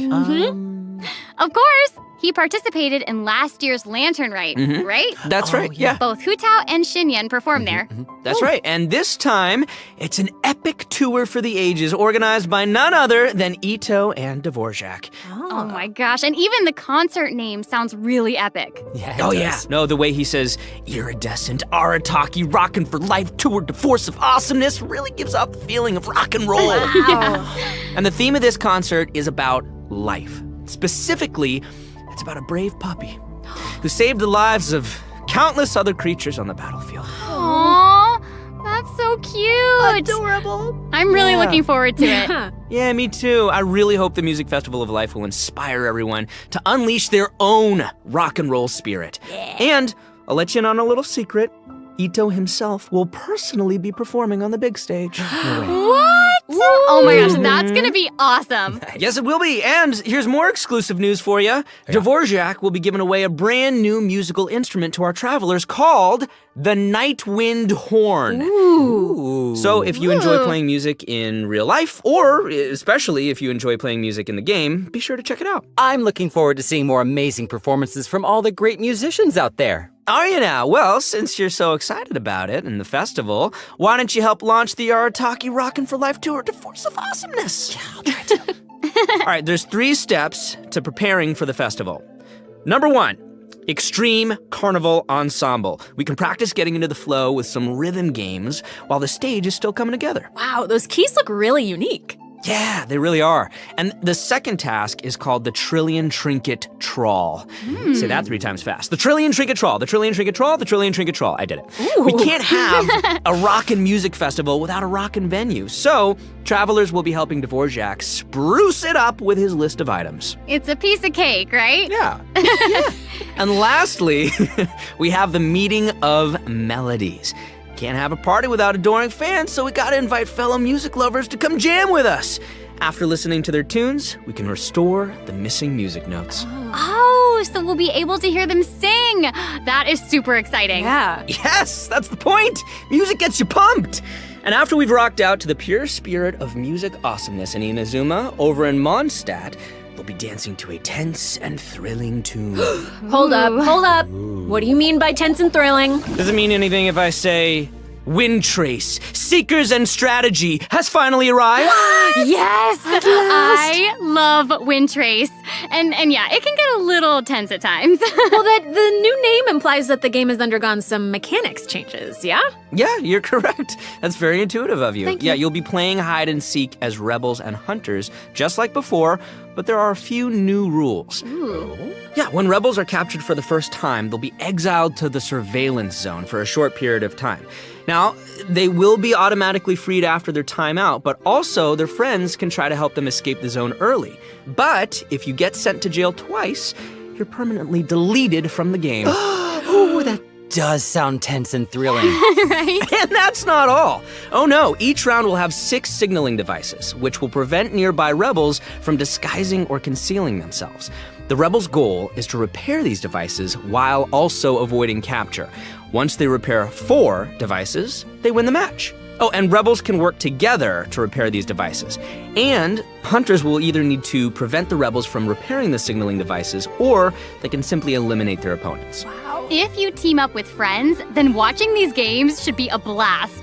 Of course! He participated in last year's Lantern Rite, right? That's right, yeah. Both Hu Tao and Xinyan performed there. That's right. And this time, it's an epic tour for the ages organized by none other than Ito and Dvorak. Oh my gosh, and even the concert name sounds really epic. Yeah. No, the way he says, iridescent, Arataki, rockin' for life tour de force of awesomeness really gives off the feeling of rock and roll. And the theme of this concert is about life. Specifically, it's about a brave puppy who saved the lives of countless other creatures on the battlefield. Aww, that's so cute. Adorable. I'm really looking forward to it. Yeah, me too. I really hope the Music Festival of Life will inspire everyone to unleash their own rock and roll spirit. And I'll let you in on a little secret. Ito himself will personally be performing on the big stage. What? Oh my gosh, that's gonna be awesome. Yes, it will be. And here's more exclusive news for you. Dvorak will be giving away a brand new musical instrument to our travelers called the Night Wind Horn. Ooh. So if you enjoy playing music in real life, or especially if you enjoy playing music in the game, be sure to check it out. I'm looking forward to seeing more amazing performances from all the great musicians out there. Are you now? Well, since you're so excited about it and the festival, why don't you help launch the Arataki Rockin' for Life Tour to Force of Awesomeness? Yeah, I'll try to. All right, there's 3 steps to preparing for the festival. Number 1, Extreme Carnival Ensemble. We can practice getting into the flow with some rhythm games while the stage is still coming together. Wow, those keys look really unique. Yeah, they really are. And the second task is called the Trillion Trinket Trawl. Say that 3 times fast. The Trillion Trinket Trawl, the Trillion Trinket Trawl, the Trillion Trinket Trawl. I did it. Ooh. We can't have a rockin' music festival without a rockin' venue. So, travelers will be helping Dvorak spruce it up with his list of items. It's a piece of cake, right? Yeah. And lastly, we have the Meeting of Melodies. Can't have a party without adoring fans, so we gotta invite fellow music lovers to come jam with us. After listening to their tunes, we can restore the missing music notes. Oh, so we'll be able to hear them sing. That is super exciting. Yeah. Yes, that's the point. Music gets you pumped. And after we've rocked out to the pure spirit of music awesomeness in Inazuma, over in Mondstadt, we'll be dancing to a tense and thrilling tune. Hold up. What do you mean by tense and thrilling? Does it mean anything if I say Wind Trace, Seekers and Strategy has finally arrived? Yes! I love Wind Trace. And yeah, it can get a little tense at times. Well, the new name implies that the game has undergone some mechanics changes, yeah? Yeah, you're correct. That's very intuitive of you. Thank you. Yeah, you'll be playing hide and seek as rebels and hunters, just like before, but there are a few new rules. Ooh. Yeah, when rebels are captured for the first time, they'll be exiled to the surveillance zone for a short period of time. Now, they will be automatically freed after their time out, but also their friends can try to help them escape the zone early. But if you get sent to jail twice, you're permanently deleted from the game. Ooh, that does sound tense and thrilling. Right? And that's not all. Oh no, each round will have 6 signaling devices, which will prevent nearby rebels from disguising or concealing themselves. The rebels' goal is to repair these devices while also avoiding capture. Once they repair 4 devices, they win the match. Oh, and rebels can work together to repair these devices. And hunters will either need to prevent the rebels from repairing the signaling devices, or they can simply eliminate their opponents. If you team up with friends, then watching these games should be a blast.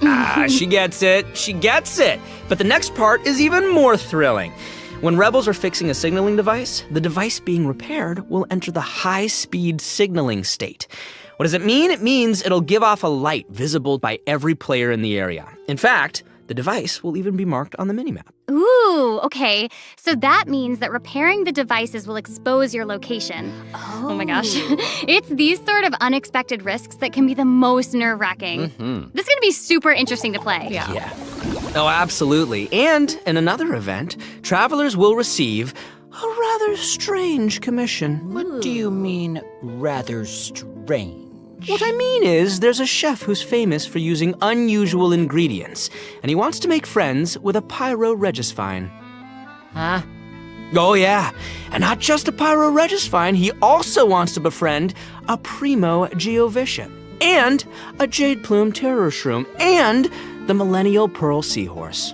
She gets it. She gets it. But the next part is even more thrilling. When rebels are fixing a signaling device, the device being repaired will enter the high-speed signaling state. What does it mean? It means it'll give off a light visible by every player in the area. In fact, the device will even be marked on the minimap. Ooh, okay. So that means that repairing the devices will expose your location. Oh my gosh. It's these sort of unexpected risks that can be the most nerve-wracking. This is going to be super interesting to play. Yeah. Oh, absolutely. And in another event, travelers will receive a rather strange commission. What do you mean, rather strange? What I mean is, there's a chef who's famous for using unusual ingredients, and he wants to make friends with a pyro-regisvine. Huh? Oh yeah, and not just a pyro-regisvine, he also wants to befriend a primo geovishap, and a jade plume terror shroom, and the millennial pearl seahorse.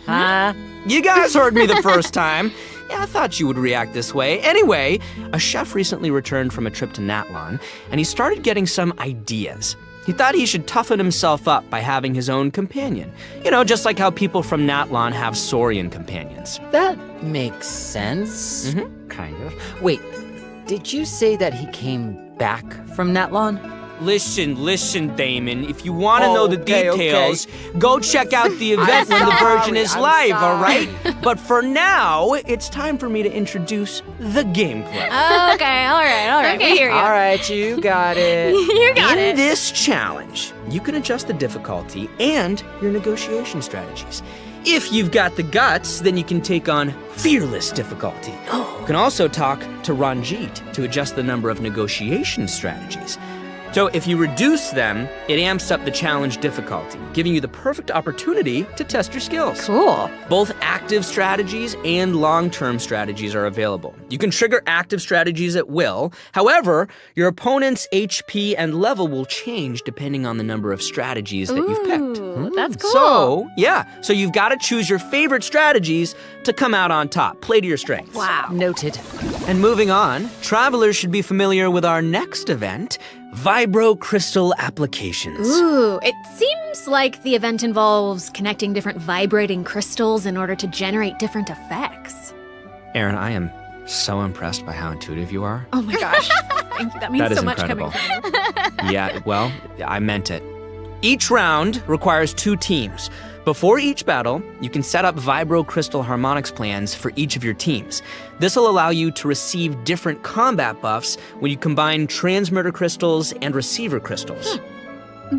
Huh? You guys heard me the first time. Yeah, I thought you would react this way. Anyway, a chef recently returned from a trip to Natlan, and he started getting some ideas. He thought he should toughen himself up by having his own companion. You know, just like how people from Natlan have Saurian companions. That makes sense. Kind of. Wait, did you say that he came back from Natlan? Listen, Damon. If you want to know the details, go check out the event when the Virgin is live, all right? But for now, it's time for me to introduce the gameplay. Okay, all right. Okay. We hear you. All right, you got it. You got it. In this challenge, you can adjust the difficulty and your negotiation strategies. If you've got the guts, then you can take on fearless difficulty. You can also talk to Ranjit to adjust the number of negotiation strategies. So if you reduce them, it amps up the challenge difficulty, giving you the perfect opportunity to test your skills. Cool. Both active strategies and long-term strategies are available. You can trigger active strategies at will. However, your opponent's HP and level will change depending on the number of strategies that you've picked. That's cool. So you've got to choose your favorite strategies to come out on top. Play to your strengths. Wow. Noted. And moving on, travelers should be familiar with our next event, Vibro Crystal Applications. Ooh, it seems like the event involves connecting different vibrating crystals in order to generate different effects. Aaron, I am so impressed by how intuitive you are. Oh my gosh. Thank you. That means That is so much incredible. coming from you. Yeah, well, I meant it. Each round requires 2 teams. Before each battle, you can set up Vibro Crystal Harmonics plans for each of your teams. This will allow you to receive different combat buffs when you combine transmitter crystals and receiver crystals.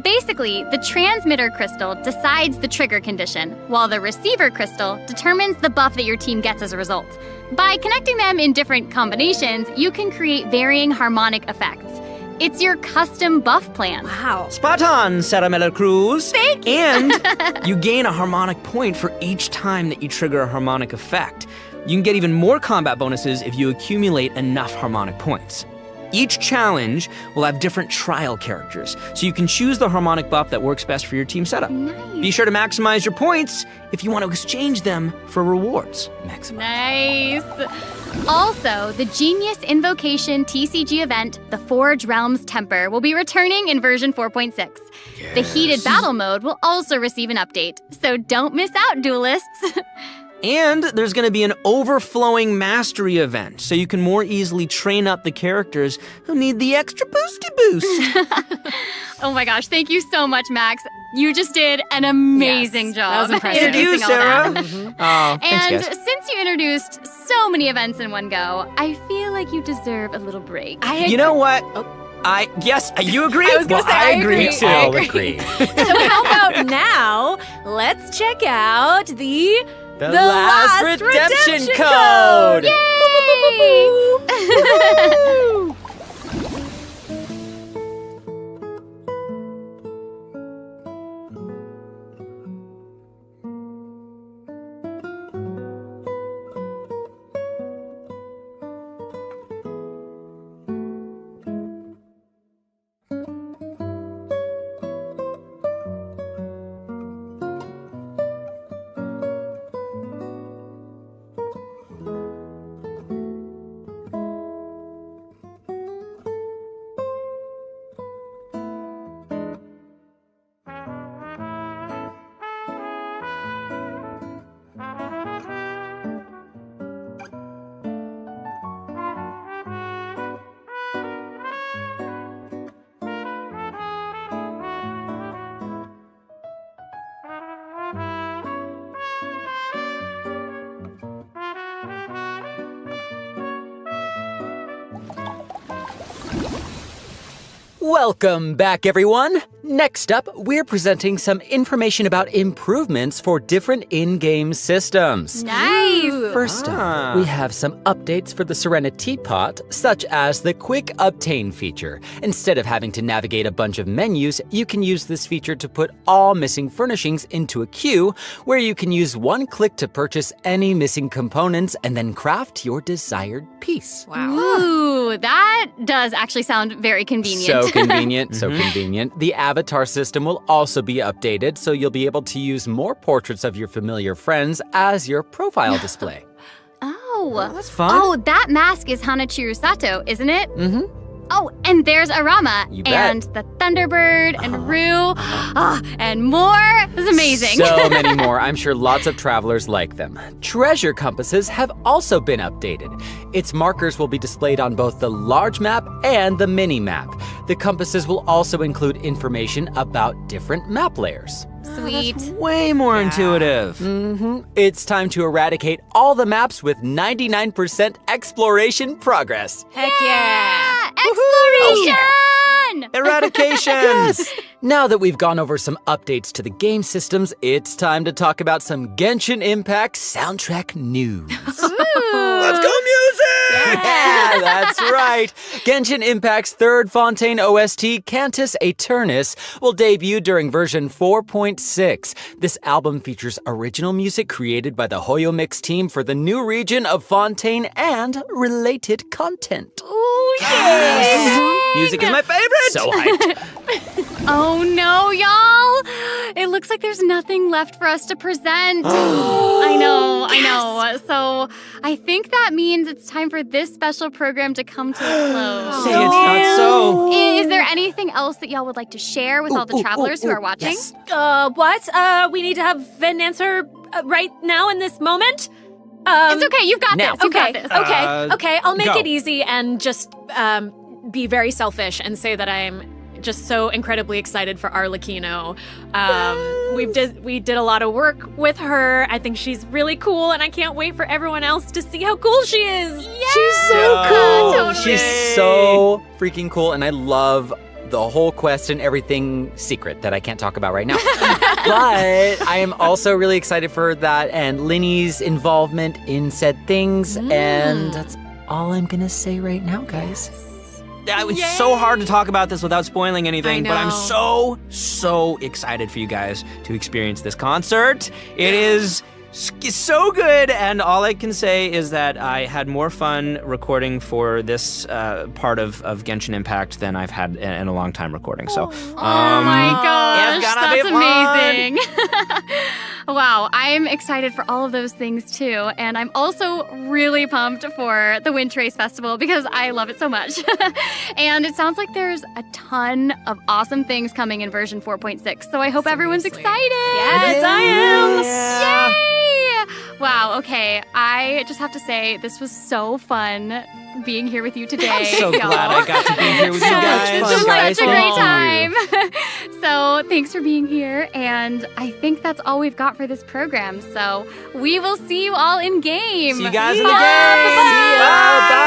Basically, the transmitter crystal decides the trigger condition, while the receiver crystal determines the buff that your team gets as a result. By connecting them in different combinations, you can create varying harmonic effects. It's your custom buff plan. Wow. Spot on, Sarah Miller Cruz. Thank you. And you gain a harmonic point for each time that you trigger a harmonic effect. You can get even more combat bonuses if you accumulate enough harmonic points. Each challenge will have different trial characters, so you can choose the harmonic buff that works best for your team setup. Nice. Be sure to maximize your points if you want to exchange them for rewards. Nice. Also, the Genius Invocation TCG event, the Forge Realms Temper, will be returning in version 4.6. The Heated Battle mode will also receive an update, so don't miss out, duelists. And there's going to be an overflowing mastery event, so you can more easily train up the characters who need the extra boosty boost. Oh my gosh, thank you so much, Max. You just did an amazing job. That was impressive. Thank you, introducing all Sarah. that. Oh, thanks, And guys. since you introduced so many events in one go, I feel like you deserve a little break. You know what? Yes, you agree? I was gonna say, I agree agree. too. I agree. So how about now, let's check out the last redemption code! Yay! Welcome back, everyone! Next up, we're presenting some information about improvements for different in-game systems. Nice! First up, we have some updates for the Serenity Pot, such as the Quick Obtain feature. Instead of having to navigate a bunch of menus, you can use this feature to put all missing furnishings into a queue, where you can use one click to purchase any missing components and then craft your desired piece. Wow. Ooh, that does actually sound very convenient. So convenient, so convenient. The avatar system will also be updated, so you'll be able to use more portraits of your familiar friends as your profile display. Oh, Oh, that's fun. Oh, that mask is Hanachiru Sato, isn't it? Mm-hmm. Oh, and there's Arama, You bet. and the Thunderbird, and Rue, and more. This is amazing. So many more. I'm sure lots of travelers like them. Treasure compasses have also been updated. Its markers will be displayed on both the large map and the mini map. The compasses will also include information about different map layers. Sweet. Way more intuitive. Mm-hmm. It's time to eradicate all the maps with 99% exploration progress. Heck yeah! Exploration! Eradication! Yes! Now that we've gone over some updates to the game systems, it's time to talk about some Genshin Impact soundtrack news. Let's go music! Yeah, that's right. Genshin Impact's third Fontaine OST, Cantus Aeternus, will debut during version 4.6. This album features original music created by the Hoyo Mix team for the new region of Fontaine and related content. Ooh, yeah! Music is my favorite! So hyped. Oh no, y'all! It looks like there's nothing left for us to present. I know. So I think that means it's time for this special program to come to a close. Say it's not so. Is there anything else that y'all would like to share with all the travelers who are watching? Yes. What? We need to have an answer right now in this moment? It's okay, you've got now. this. You've got this. Okay, I'll make go. it easy and just be very selfish and say that I'm just so incredibly excited for Arlechino. We did a lot of work with her. I think she's really cool, and I can't wait for everyone else to see how cool she is. Yeah! She's so cool. Totally. She's so freaking cool, and I love the whole quest and everything secret that I can't talk about right now. But I am also really excited for that and Linny's involvement in said things, and that's all I'm gonna say right now, guys. It's so hard to talk about this without spoiling anything, I but I'm know. so excited for you guys to experience this concert. It is so good, and all I can say is that I had more fun recording for this part of Genshin Impact than I've had in a long time recording. So, Oh my gosh, it's gonna that's be fun. amazing. Wow, I'm excited for all of those things too. And I'm also really pumped for the Wind Trace Festival because I love it so much. And it sounds like there's a ton of awesome things coming in version 4.6. So I hope everyone's excited. Yes, I am. Yay! Wow, okay. I just have to say, this was so fun being here with you today. I'm so y'all. glad I got to be here with you guys. This was Guys, such a great thank you. time. So thanks for being here. And I think that's all we've got for this program. So we will see you all in game. See you guys in the Bye. game. Bye. Bye.